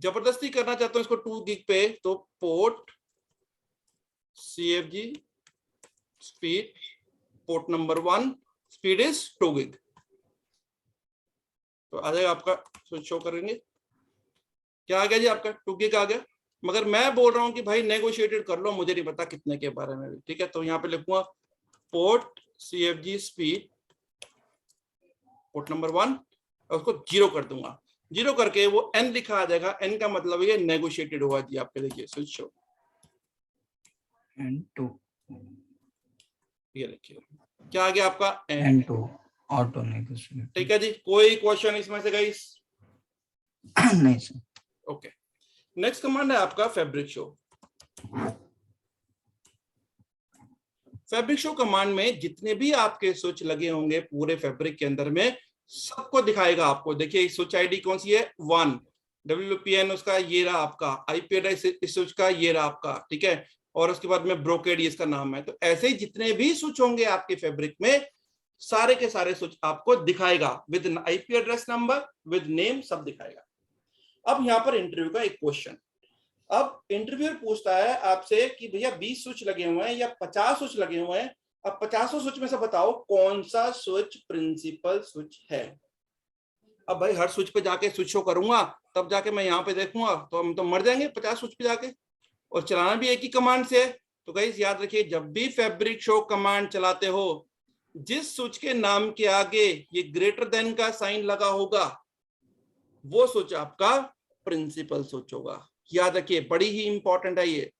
जबरदस्ती करना चाहता हूं इसको 2 GB पे, तो port CFG speed, port number 1, speed is 2 GB। तो आ जाएगा आपका, स्विच शो करेंगे, क्या आ गया जी आपका? 2 GB आ गया। मगर मैं बोल रहा हूं कि भाई नेगोशिएटेड कर लो, मुझे नहीं पता कितने के बारे में भी। ठीक है, तो यहाँ पे लिखूंगा port CFG speed, port number 1, और उसको 0 कर दूंगा। 0 करके वो N लिखा आ जाएगा। N का मतलब ये नेगोशिएटेड हुआ जी। आपके देखिए स्विच शो, N2 ये देखिए क्या आ गया आपका? N2 auto negotiate. ठीक है जी। कोई क्वेश्चन इसमें से गाइस? नहीं सर। ओके, नेक्स्ट कमांड है आपका fabric show. Fabric show command में जितने भी आपके स्विच लगे होंगे पूरे फैब्रिक के अंदर में, सबको दिखाएगा आपको। देखिए स्विच आईडी कौन सी है? 1। WPN उसका ये रहा आपका। IP एड्रेस इस स्विच का ये रहा आपका। ठीक है, और उसके बाद में ब्रोकेड ये इसका नाम है। तो ऐसे ही जितने भी स्विच होंगे आपके फैब्रिक में, सारे के सारे स्विच आपको दिखाएगा with IP address number, with name, सब दिखाएगा। अब यहाँ पर इंटरव्यू का एक क्वेश्चन। अब इंटरव्यूअर पूछता है आपसे कि भैया 20 स्विच लगे हुए हैं या 50 स्विच लगे हुए हैं, अब 50 स्विच में से बताओ कौन सा स्विच प्रिंसिपल स्विच है। अब भाई हर स्विच पे जाके स्विच शो करूंगा, तब जाके मैं यहाँ पे देखूंगा, तो हम तो मर जाएंगे 50 स्विच पे जाके। और चलाना भी एक ही कमांड से है। तो गाइस याद रखिए, जब भी फैब्रिक शो कमांड चलाते हो, जिस स्विच के नाम के आगे ये ग्रेटर देन का साइन लगा होगा, वो स्विच आपका प्रिंसिपल स्विच होगा। याद रखिए, बड़ी ही इंपॉर्टेंट है ये।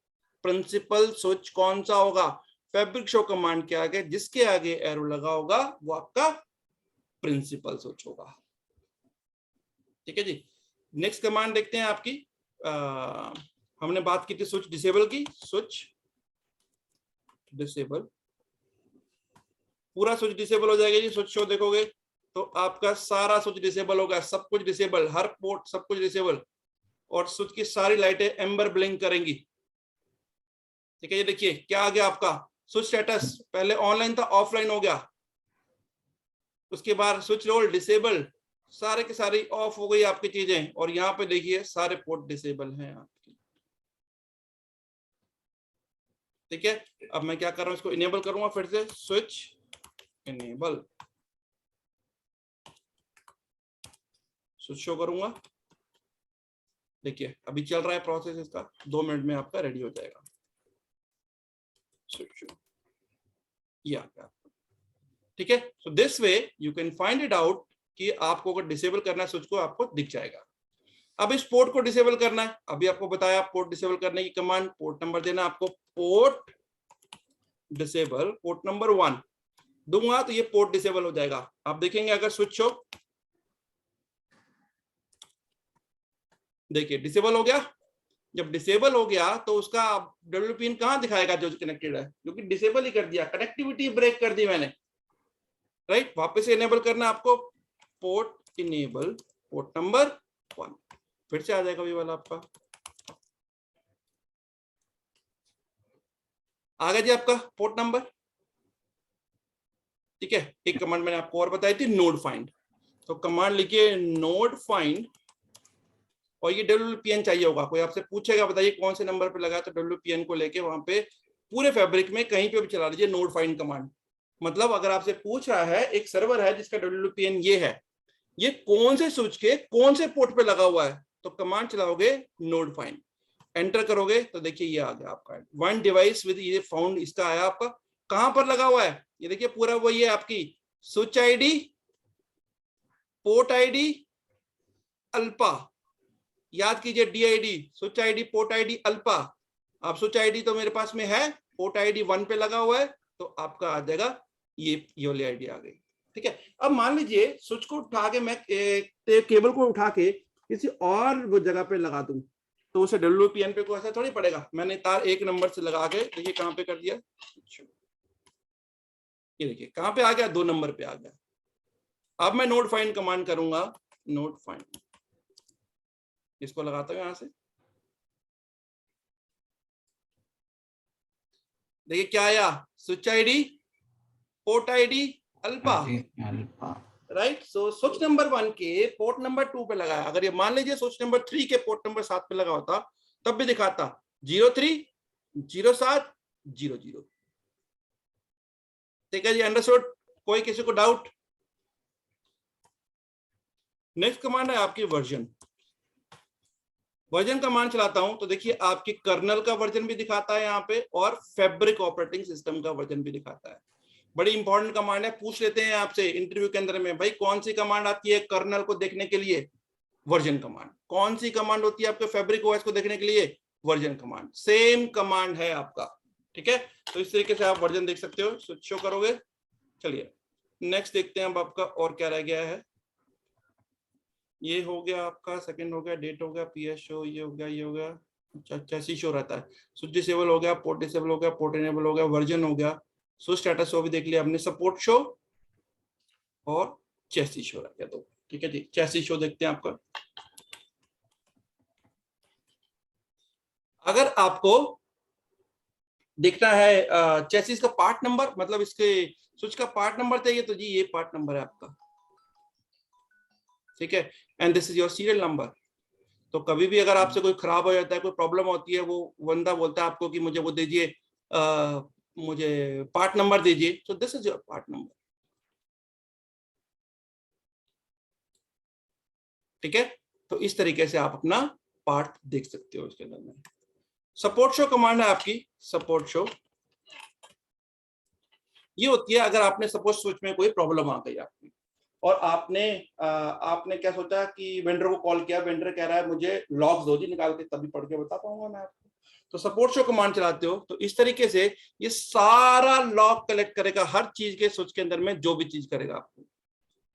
प्रिंसिपल स्विच कौन सा होगा? फैब्रिक शो कमांड के आगे जिसके आगे एरो लगा होगा, वो आपका प्रिंसिपल स्विच होगा। ठीक है जी। नेक्स्ट कमांड देखते हैं आपकी। हमने बात की थी स्विच डिसेबल की। स्विच डिसेबल, पूरा स्विच डिसेबल हो जाएगा जी। स्विच शो देखोगे तो आपका सारा स्विच डिसेबल होगा, सब कुछ डिसेबल, हर पोर्ट सब कुछ डिसेबल, और स्विच की सारी लाइटें एम्बर ब्लिंक करेंगी। ठीक है, ये देखिए क्या आ गया आपका स्विच स्टेटस। पहले ऑनलाइन था, ऑफलाइन हो गया। उसके बाद स्विच रोल डिसेबल, सारे के सारी ऑफ हो गई आपकी चीजें। और यहाँ पे देखिए सारे पोर्ट डिसेबल हैं आपकी। ठीक है, अब मैं क्या कर रहा हूं, इसको इनेबल करूंगा फिर से। स्विच इनेबल, स्विच शो करूंगा। देखिए अभी चल रहा है प्रोसेस इसका, 2 मिनट में आपका रेडी हो जाएगा। स्विच शो ये आ गया। ठीक है, so this way you can find it out कि आपको अगर डिसेबल करना है स्विच को, आपको दिख जाएगा। अब इस पोर्ट को डिसेबल करना है, अभी आपको बताया पोर्ट डिसेबल करने की कमांड। पोर्ट नंबर देना आपको, पोर्ट डिसेबल, पोर्ट नंबर 1 दूंगा तो ये पोर्ट डिसेबल हो जाएगा। आप देखेंगे अगर स्विच शो, देखिए डिसेबल हो गया। जब डिसेबल हो गया तो उसका WPN कहां दिखाएगा जो कनेक्टेड है, क्योंकि डिसेबल ही कर दिया, कनेक्टिविटी ब्रेक कर दी मैंने। राइट, वापस से इनेबल करना आपको, पोर्ट इनेबल, पोर्ट नंबर 1, फिर से आ जाएगा ये वाला आपका। आ गया जी आपका पोर्ट नंबर। ठीक है, एक कमांड मैंने आपको और बताई थी, नोड फाइंड। तो कमांड लिखिए नोड फाइंड, और ये WPN चाहिए होगा। कोई आपसे पूछेगा बताइए कौन से नंबर पे लगा, तो WPN को लेके वहां पे पूरे फैब्रिक में कहीं पे भी चला लीजिए नोड फाइंड कमांड। मतलब अगर आपसे पूछ रहा है एक सर्वर है जिसका WPN ये है, ये कौन से स्विच के कौन से पोर्ट पे लगा हुआ है, तो कमांड चलाओगे नोड फाइंड, एंटर करोगे तो देखिए ये आ गया आपका वन डिवाइस विद ये फाउंड, इसका आया आपका कहां पर लगा हुआ है, ये देखिए पूरा वही है आपकी switch ID, port ID, Alpa, याद कीजिए DID, switch ID, port ID, Alpa. आप स्विच आईडी तो मेरे पास में है, पोर्ट आईडी 1 पे लगा हुआ है, तो आपका आ जाएगा ये वाली आईडी आ गई। ठीक है, अब मान लीजिए स्विच को उठा के मैं केबल को उठा के किसी और वो जगह पे लगा दूं, तो उसे WPN पे को ऐसा थोड़ी पड़ेगा। मैंने तार 1 नंबर से लगा के देखिए कहां पे कर दिया, ये देखिए कहां पे आ गया, 2 नंबर पे आ गया। अब मैं नोड फाइंड कमांड करूंगा, नोड फाइंड, इसको लगाता हूं यहां से, देखिए क्या आया, switch ID, port ID, Alpa, right. So switch number 1 के पोर्ट नंबर 2 पे लगाया। अगर ये मान लीजिए स्विच नंबर 3 के पोर्ट नंबर 7 पे लगा होता, तब भी दिखाता 03 07 00। ठीक है जी, अंडरस्टूड? कोई किसी को डाउट? नेक्स्ट कमांड है आपकी वर्जन। वर्जन कमांड चलाता हूं तो देखिए आपकी कर्नल का वर्जन भी दिखाता है यहाँ पे, और फैब्रिक ऑपरेटिंग सिस्टम का वर्जन भी दिखाता है। बड़ी इंपॉर्टेंट कमांड है, पूछ लेते हैं आपसे इंटरव्यू के अंदर में, भाई कौन सी कमांड आती है कर्नल को देखने के लिए, वर्जन कमांड। कौन सी कमांड होती है आपके फैब्रिक ओएस को देखने के लिए, वर्जन कमांड। सेम कमांड है आपका, ठीक है। तो इस तरीके से आप वर्जन देख सकते हो, स्विच शो करोगे। चलिए नेक्स्ट देखते हैं अब आपका और क्या रह गया है। ये हो गया आपका, सेकंड हो गया, डेट हो गया, PS शो, ये हो गया, ये हो गया, अच्छा चेसी शो रहता है, स्विच डिसेबल हो गया, पोर्ट डिसेबल हो गया, पोर्ट इनेबल हो गया, वर्जन हो गया, स्विच स्टेटस शो भी देख लिया हमने, सपोर्ट शो और चेसी शो रह गया। तो ठीक है जी, चेसी शो देखते हैं आपका। अगर आपको देखना है चेसिस का पार्ट नंबर, मतलब इसके स्विच का पार्ट नंबर चाहिए, तो जी ये पार्ट नंबर है आपका, ठीक है। And this is your serial number. तो कभी भी अगर आपसे कोई खराब हो जाता है, कोई प्रॉब्लम होती है, वो बंदा बोलता है आपको कि मुझे वो दीजिए, मुझे पार्ट नंबर दीजिए, तो this is your part number, ठीक है। तो इस तरीके से आप अपना पार्ट देख सकते हो इसके अंदर में। सपोर्ट शो कमांड है आपकी, सपोर्ट शो ये होती है अगर आपने सपोज स्विच में कोई प्रॉब्लम आ गई आपकी, और आपने क्या सोचा कि वेंडर को कॉल किया, वेंडर कह रहा है मुझे लॉग्स दो जी निकाल के, तभी पढ़ के बता पाऊंगा मैं आपको। तो सपोर्ट शो कमांड चलाते हो तो इस तरीके से ये सारा लॉग कलेक्ट करेगा, हर चीज के स्विच के अंदर में जो भी चीज करेगा आपको,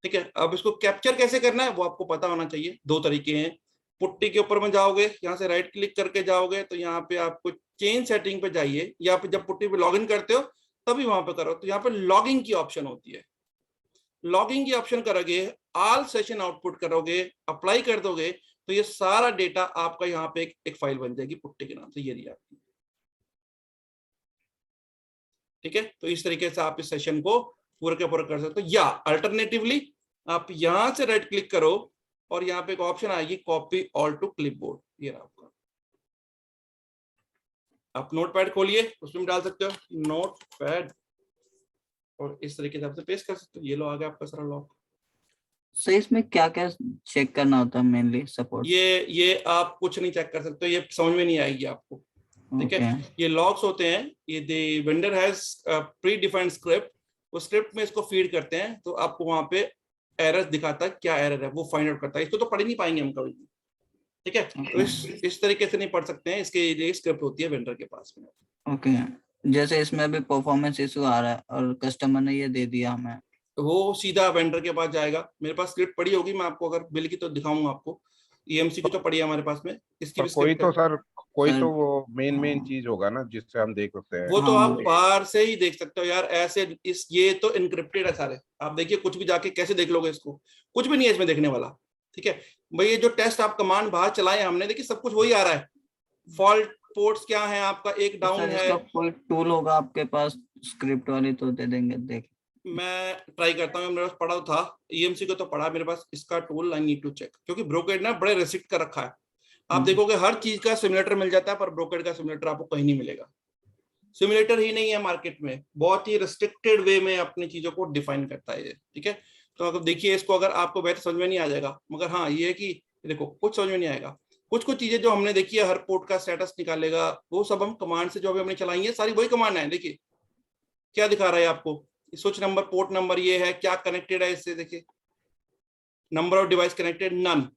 ठीक है। अब इसको कैप्चर कैसे करना है वो आपको पता होना चाहिए। 2 तरीके हैं, पुट्टी के ऊपर में जाओगे, यहाँ से राइट क्लिक करके जाओगे तो यहाँ पे आपको चेंज सेटिंग पे जाइए, या फिर जब पुट्टी पे लॉगिन करते हो तभी वहां पे करो, तो यहाँ पे लॉगिंग की ऑप्शन होती है। लॉगिंग की ऑप्शन करोगे, ऑल सेशन आउटपुट करोगे, अप्लाई कर दोगे, तो ये सारा डेटा आपका यहाँ पे एक फाइल बन जाएगी पुट्टी के नाम से, ये रही आपकी, ठीक है। तो इस तरीके से आप इस सेशन को पूरा के पूरा कर सकते हो। या अल्टरनेटिवली आप यहां से राइट क्लिक करो और यहाँ पे एक ऑप्शन आएगी कॉपी ऑल टू क्लिपबोर्ड, ये रहा आपका। आप नोटपैड खोलिए, उसमें डाल सकते हो नोटपैड, और इस तरीके से आपसे पेस्ट कर सकते हो। ये लो आ गया आपका सारा लॉग। सही, इसमें क्या क्या चेक करना होता है मेनली सपोर्ट? ये आप कुछ नहीं चेक कर सकते हो, ये समझ में नहीं आएगी आपको, ठीक है। ये लॉग्स होते हैं, ये the vendor has pre defined script, वो स्क्रिप्ट में इसको फीड करते हैं, तो आपको वहां पे एरर दिखाता है, क्या एरर है वो फाइंड आउट करता है। इसको तो पढ़ ही नहीं पाएंगे हम कभी, ठीक है। तो इस तरीके से नहीं पढ़ सकते हैं, इसके लिए स्क्रिप्ट होती है वेंडर के पास में। ओके, जैसे इसमें अभी परफॉर्मेंस इशू आ रहा है और कस्टमर ने ये दे दिया हमें, वो सीधा वेंडर के पास जाएगा। मेरे पास स्क्रिप्ट पड़ी होगी, मैं आपको अगर बिल की तो दिखाऊंगा आपको, EMC की तो पड़ी है हमारे पास में, इसकी भी कोई तो सर, कोई सर, तो वो मेन चीज होगा ना जिससे हम देख सकते हैं। वो तो हाँ। आप बाहर से ही देख सकते हो यार, ऐसे ये तो इनक्रिप्टेड है सारे, आप देखिए कुछ भी जाके कैसे देख लोगे इसको, कुछ भी नहीं है इसमें देखने वाला, ठीक है भाई। ये जो टेस्ट आप कमांड बाहर चलाए हमने, देखिए सब कुछ वही आ रहा है। फॉल्ट पोर्ट्स क्या है आपका, एक डाउन सर, है। इसका कोई टूल होगा आपके पास स्क्रिप्ट वाली तो दे देंगे, देख मैं ट्राई करता हूँ, मेरे पास पढ़ा था EMC को तो पढ़ा मेरे पास, इसका tool I need to check, क्योंकि ब्रोकेड ना बड़े रेस्ट्रिक्ट कर रखा है। आप देखोगे हर चीज का सिमुलेटर मिल जाता है, पर ब्रोकर का सिमुलेटर आपको कहीं नहीं मिलेगा। सिमुलेटर ही नहीं है मार्केट में, बहुत ही रिस्ट्रिक्टेड वे में अपनी चीजों को डिफाइन करता है ये, ठीक है। तो अगर देखिए इसको, अगर आपको वैसे समझ में नहीं आ जाएगा, मगर हाँ ये है कि देखो कुछ समझ में नहीं आएगा, कुछ कुछ चीजें जो हमने देखी है, हर पोर्ट का स्टेटस निकालेगा, वो सब हम कमांड से जो अभी हमने चलाई है सारी वही कमांड है। देखिए क्या दिखा रहा है आपको, स्विच नंबर, पोर्ट नंबर ये है, क्या कनेक्टेड है इससे, देखिए number of device connected none,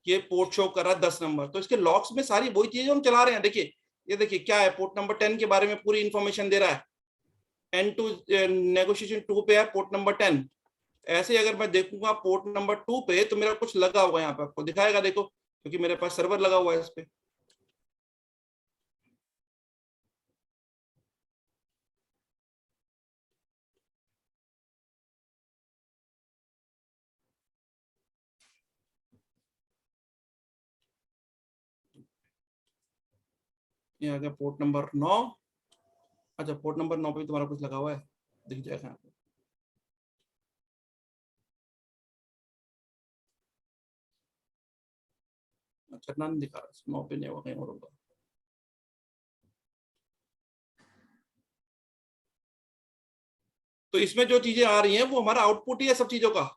ये पोर्ट शो कर रहा है 10 नंबर। तो इसके लॉग्स में सारी वही चीजें हम चला रहे हैं। देखिए ये देखिए क्या है, पोर्ट नंबर 10 के बारे में पूरी इंफॉर्मेशन दे रहा है, N2 नेगोशिएशन 2 पे है पोर्ट नंबर 10। ऐसे अगर मैं देखूंगा पोर्ट नंबर 2 पे, तो मेरा कुछ लगा होगा यहाँ पे, आपको दिखाएगा देखो, क्योंकि मेरे पास सर्वर लगा हुआ है इस पे। ये आ गया पोर्ट नंबर 9। अच्छा पोर्ट नंबर 9 पे तुम्हारा कुछ लगा हुआ है, दिख जाएगा यहाँ पे। अच्छा नन दिखा रहा है, 9 पे नहीं होगा, कहीं और होगा। तो इसमें जो चीजें आ रही हैं वो हमारा आउटपुट ही है सब चीजों का।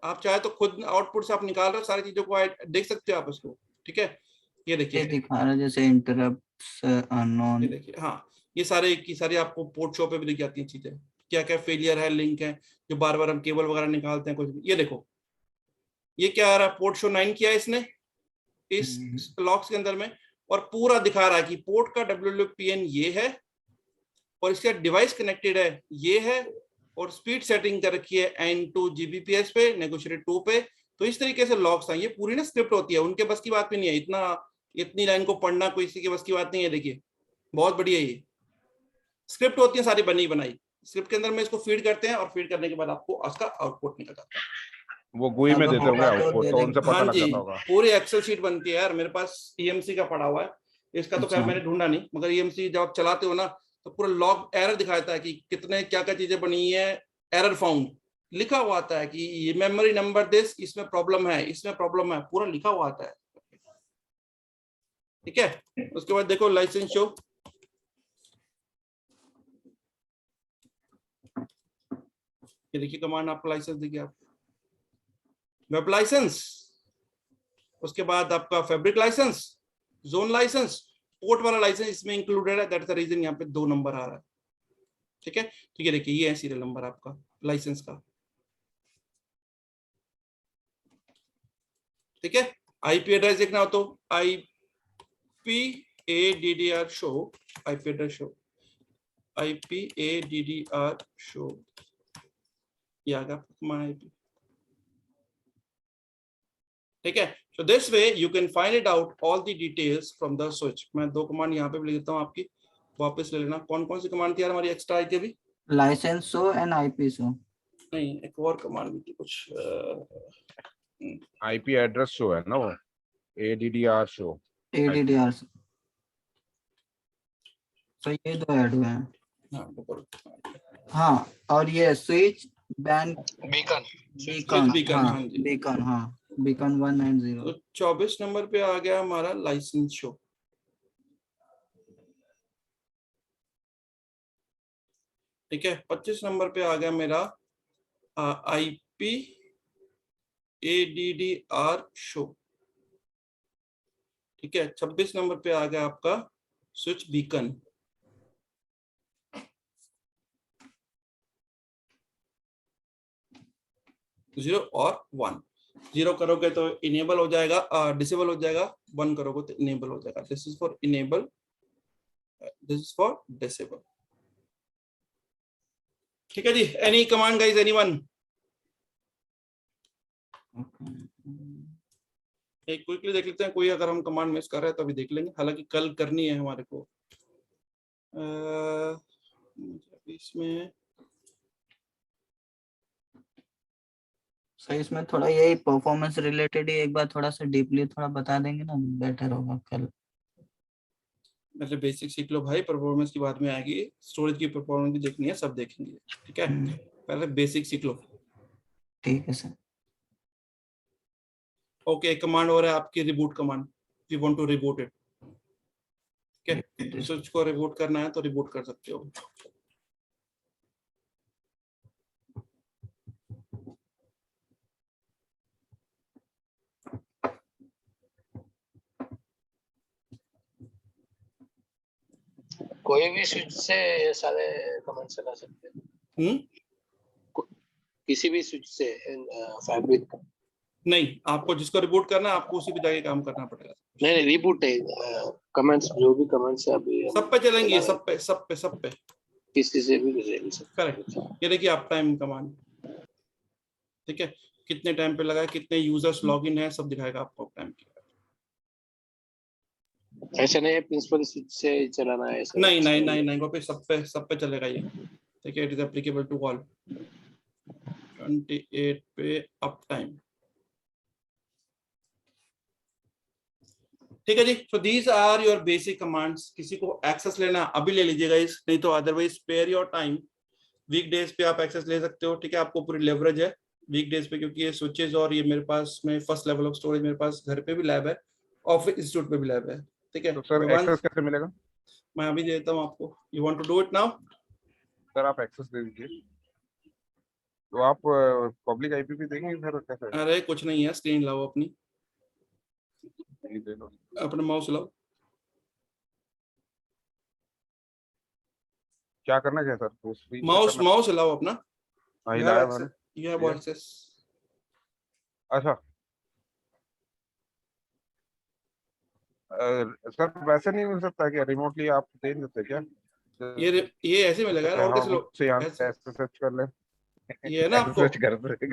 आप चाहे तो खुद आउटपुट से आप निकाल रहे हो सारी चीजों को, देख सकते हो आप इसको, ठीक है। ये देखिए, ये दिखा रहा है जैसे इंटरप्ट्स अननोन। ये देखिए, हाँ ये सारे की सारी आपको पोर्ट शो पे भी दिख जाती हैं चीजें, क्या क्या फेलियर है, लिंक है, जो बार बार हम केबल वगैरह निकालते हैं कुछ भी। ये देखो ये क्या आ रहा है, पोर्ट शो 9 किया है इसने इस लॉक्स के अंदर में, और पूरा दिखा रहा है कि पोर्ट का WLPN ये है, और इसका डिवाइस कनेक्टेड है ये है, और स्पीड सेटिंग कर रखी है N2 Gbps पे, नेगोशिएटेड 2 पे। तो इस तरीके से लॉग्स हैं, ये पूरी ना स्क्रिप्ट होती है, उनके बस की बात भी नहीं है, इतनी लाइन को पढ़ना कोई किसी के बस की बात नहीं है। देखिए बहुत बढ़िया, ये स्क्रिप्ट होती है सारी बनी बनाई, स्क्रिप्ट के अंदर में इसको फीड करते हैं, और फीड करने के बाद आपको उसका आउटपुट निकल जाता है। वो GUI में अब देते होंगे होगा तो आउटपुट, दे तो उनसे देंगे। पता हाँ लग जी, जाता होगा। पूरी एक्सेल शीट बनती है यार, मेरे पास EMC का पड़ा हुआ है, इसका तो खैर अच्छा। मैंने ढूंढा नहीं, मगर EMC जब आप चलाते हो ना, तो पूरा लॉग एरर दिखाता है कि कितने क्या क्या चीजें बनी है, एरर फाउंड लिखा हुआ आता है कि ये मेमोरी नंबर दिस, इसमें प्रॉब्लम है, इसमें प्रॉब्लम है, पूरा लिखा हुआ आता है, ठीक है। उसके बाद देखो लाइसेंस शो, ये देखिए कमांड आपको लाइसेंस देखिए, आप वेब लाइसेंस, उसके बाद आपका fabric licence, zone licence, port वाला लाइसेंस इसमें इंक्लूडेड है, दैट इज द रीजन यहाँ पे 2 नंबर आ रहा है, ठीक है। तो ये देखिए ये है सीरियल नंबर आपका लाइसेंस का, ठीक है। IP एड्रेस देखना हो तो IPADDR show, IP address show, IPADDR show, ये आ गया कमांड IP, ठीक है। So this way you can find it out all the details from the switch। मैं 2 कमांड यहाँ पे भी लिख देता हूँ आपकी, वापस ले लेना। कौन कौन सी कमांड थी यार हमारी एक्स्ट्रा आई थी अभी? Licence show and IP show. नहीं एक और कमांड भी थी कुछ, IP एड्रेस शो है ना वो, ADDR शो, ADDR। तो ये 2 ऐड हुए हैं। हाँ ऊपर, हाँ, और ये स्विच बैंड बीकन बीकन, हाँ हाँ जी। बीकन, हाँ बीकन 1 and 0। तो 24 नंबर पे आ गया हमारा लाइसेंस शो, ठीक है। 25 नंबर पे आ गया मेरा IPADDR शो, ठीक है। 26 नंबर पे आ गया आपका स्विच बीकन, जीरो और 1। 0 करोगे तो इनेबल हो जाएगा, डिसेबल हो जाएगा, 1 करोगे तो इनेबल हो जाएगा। This is for enable, this is for disable, ठीक है जी। Any command guys, anyone? एक क्विकली देख लेते हैं, कोई अगर हम कमांड मिस कर रहे हैं तो अभी देख लेंगे, हालांकि कल करनी है हमारे को। इसमें सही, इसमें थोड़ा यही परफॉर्मेंस रिलेटेड ही एक बार थोड़ा सा डीपली थोड़ा बता देंगे ना, बेटर होगा कल। मतलब बेसिक सीख लो भाई, परफॉर्मेंस की बाद में आएगी, स्टोरेज की परफॉर्मेंस भी देखनी है, सब देखेंगे, ठीक है। पहले बेसिक सीख लो, ठीक है सर। ओके। कमांड हो रहा है आपकी reboot command, we want to reboot it. Switch को रिबूट करना है तो रिबूट कर सकते हो। कोई भी स्विच से ये सारे कमेंट चला सकते हैं, किसी भी स्विच से फैब्रिक। नहीं, आपको जिसको रिबूट करना है आपको उसी पे जाके काम करना पड़ेगा। नहीं रिबूट है, कमेंट्स जो भी कमेंट्स है अभी सब पे चलेंगे, सब पे किसी से भी चल सकते हैं। करेक्ट। ये देखिए आप टाइम कमांड, ठीक है, कितने टाइम पे लगा है, कितने यूजर्स लॉगिन है, सब दिखाएगा आपको टाइम की। ऐसा नहीं है प्रिंसिपल स्विच से चलाना है ऐसा। नहीं वो पे सब पे चलेगा ये, ठीक है। It is applicable to all. 28 पे अप टाइम, ठीक है जी। So these are your basic commands. किसी को एक्सेस लेना अभी ले लीजिएगा इस, नहीं तो otherwise spare your time. Weekdays पे आप एक्सेस ले सकते हो, ठीक है, आपको पूरी लेवरेज है वीकडेज पे, क्योंकि ये स्विचेस और ये मेरे पास में फर्स्ट लेवल ऑफ स्टोरेज, मेरे पास घर पे भी लैब है, ऑफिस इंस्टीट्यूट पे भी लैब है, ठीक है। तो सर एक्सेस कैसे मिलेगा? मैं अभी देता हूँ आपको। You want to do it now? Sir आप एक्सेस दे दीजिए। तो आप पब्लिक आईपी भी देंगे सर कैसे? अरे कुछ नहीं है, स्क्रीन लाओ अपनी, ये दे दो। अपना माउस लाओ। क्या करना है सर? तो screen share करना? माउस लाओ अपना। हाँ, You हिलाया have मैंने। access- you have access। अच्छा सर वैसे नहीं मिल सकता क्या? रिमोटली आप दे नहीं सकते क्या? ये ऐसे मिलेगा यार, और कैसे हम लोग से यहाँ ऐसे- से सर्च कर ले। ये है ना आपको, सर्च घर से सर घर से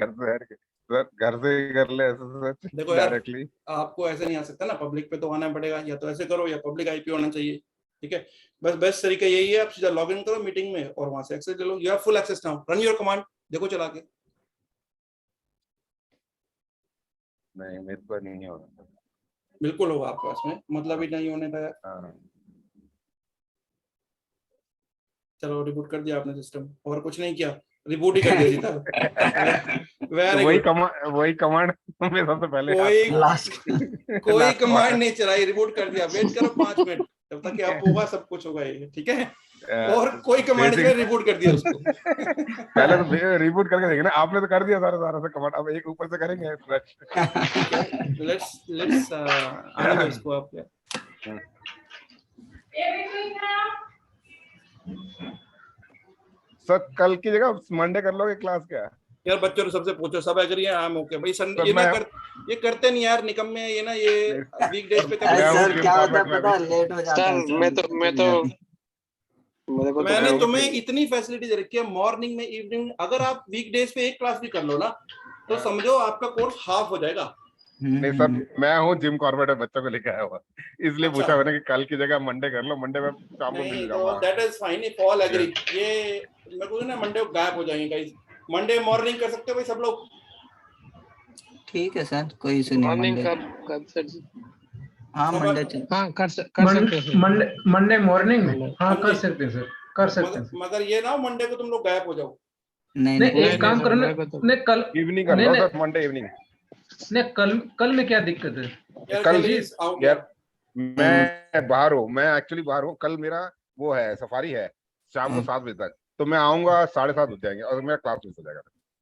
कर ले ऐसे सर्च देखो यार डायरेक्टली। आपको ऐसे नहीं आ सकता ना, पब्लिक पे तो आना पड़ेगा, या तो ऐसे करो या पब्लिक आईपी होना चाहिए, ठीक है। बस बेस्ट तरीका यही है, आप सीधा लॉग इन करो मीटिंग में और वहां से एक्सेस ले लो। You have full access now, run your command, देखो चला के। नहीं मेरे को नहीं हो रहा। बिल्कुल होगा आपके पास में, मतलब ही नहीं होने का यार। हाँ चलो रिबूट कर दिया आपने सिस्टम, और कुछ नहीं किया, रिबूट ही कर दिया सीधा। तो वेरी वही गुड। वही कमांड में सबसे पहले कोई लास्ट कोई कमांड नहीं चलाई, रिबूट कर दिया। वेट करो 5 मिनट, जब तक कि आप होगा सब कुछ होगा ये, ठीक है। और कोई कमांड नहीं, रिबूट कर दिया उसको। पहले तो रिबूट करके देखें ना। आपने तो कर दिया सारा सारा सा कमांड, अब एक ऊपर से करेंगे फ्रेश। लेट्स आने दो इसको आप यार। सर कल की जगह मंडे कर लोगे क्लास क्या? यार बच्चों सबसे पूछो, सब एग्री है, हम ओके भाई। संडे तो ये ना मैं- ये करते नहीं यार, निकम्मे ये ना, ये वीकडेज पे मैं हूँ सर करते। जिम क्या होता है कॉर्बेट में पता है, अभी। लेट हो जाता है सर मैं तो मेरे को तो मैंने मैं तुम्हें हूँ- इतनी फैसिलिटी दे रखी है, मॉर्निंग में, इवनिंग, अगर आप वीकडेज पे एक क्लास भी कर लो ना तो समझो आपका कोर्स हाफ हो जाएगा। नहीं सर मैं हूँ जिम कॉर्बेट में बच्चों को लेके आया हुआ, इसलिए अच्छा। पूछा मैंने कि कल की जगह मंडे कर लो। मंडे में शाम को नहीं मिल तो जाऊंगा। That is fine, if all agree. ये मेरे को ना मंडे को गायब हो जाएंगे गाइस। मंडे मॉर्निंग कर सकते हो भाई सब लोग? ठीक है सर, कोई इशू नहीं। मॉर्निंग मंडे कर सर जी। हाँ मंडे चल। हाँ कर सकते हैं मंडे मॉर्निंग में हाँ कर मंडे। सकते हैं सर, कर सकते हैं सर। मगर ये ना मंडे को तुम लोग गायब हो जाओ। नहीं नहीं नहीं एक काम करो ना, नहीं कल इवनिंग कर नहीं लो नहीं सर, मंडे इवनिंग। नहीं कल में क्या दिक्कत है? यार कल कल जी इस आउट यार मैं बाहर हूँ, मैं एक्चुअली बाहर हूँ। कल मेरा वो है सफारी है शाम को 7 बजे तक, तो मैं आऊंगा 7:30 हो जाएंगे और मेरा क्लास मिस हो जाएगा।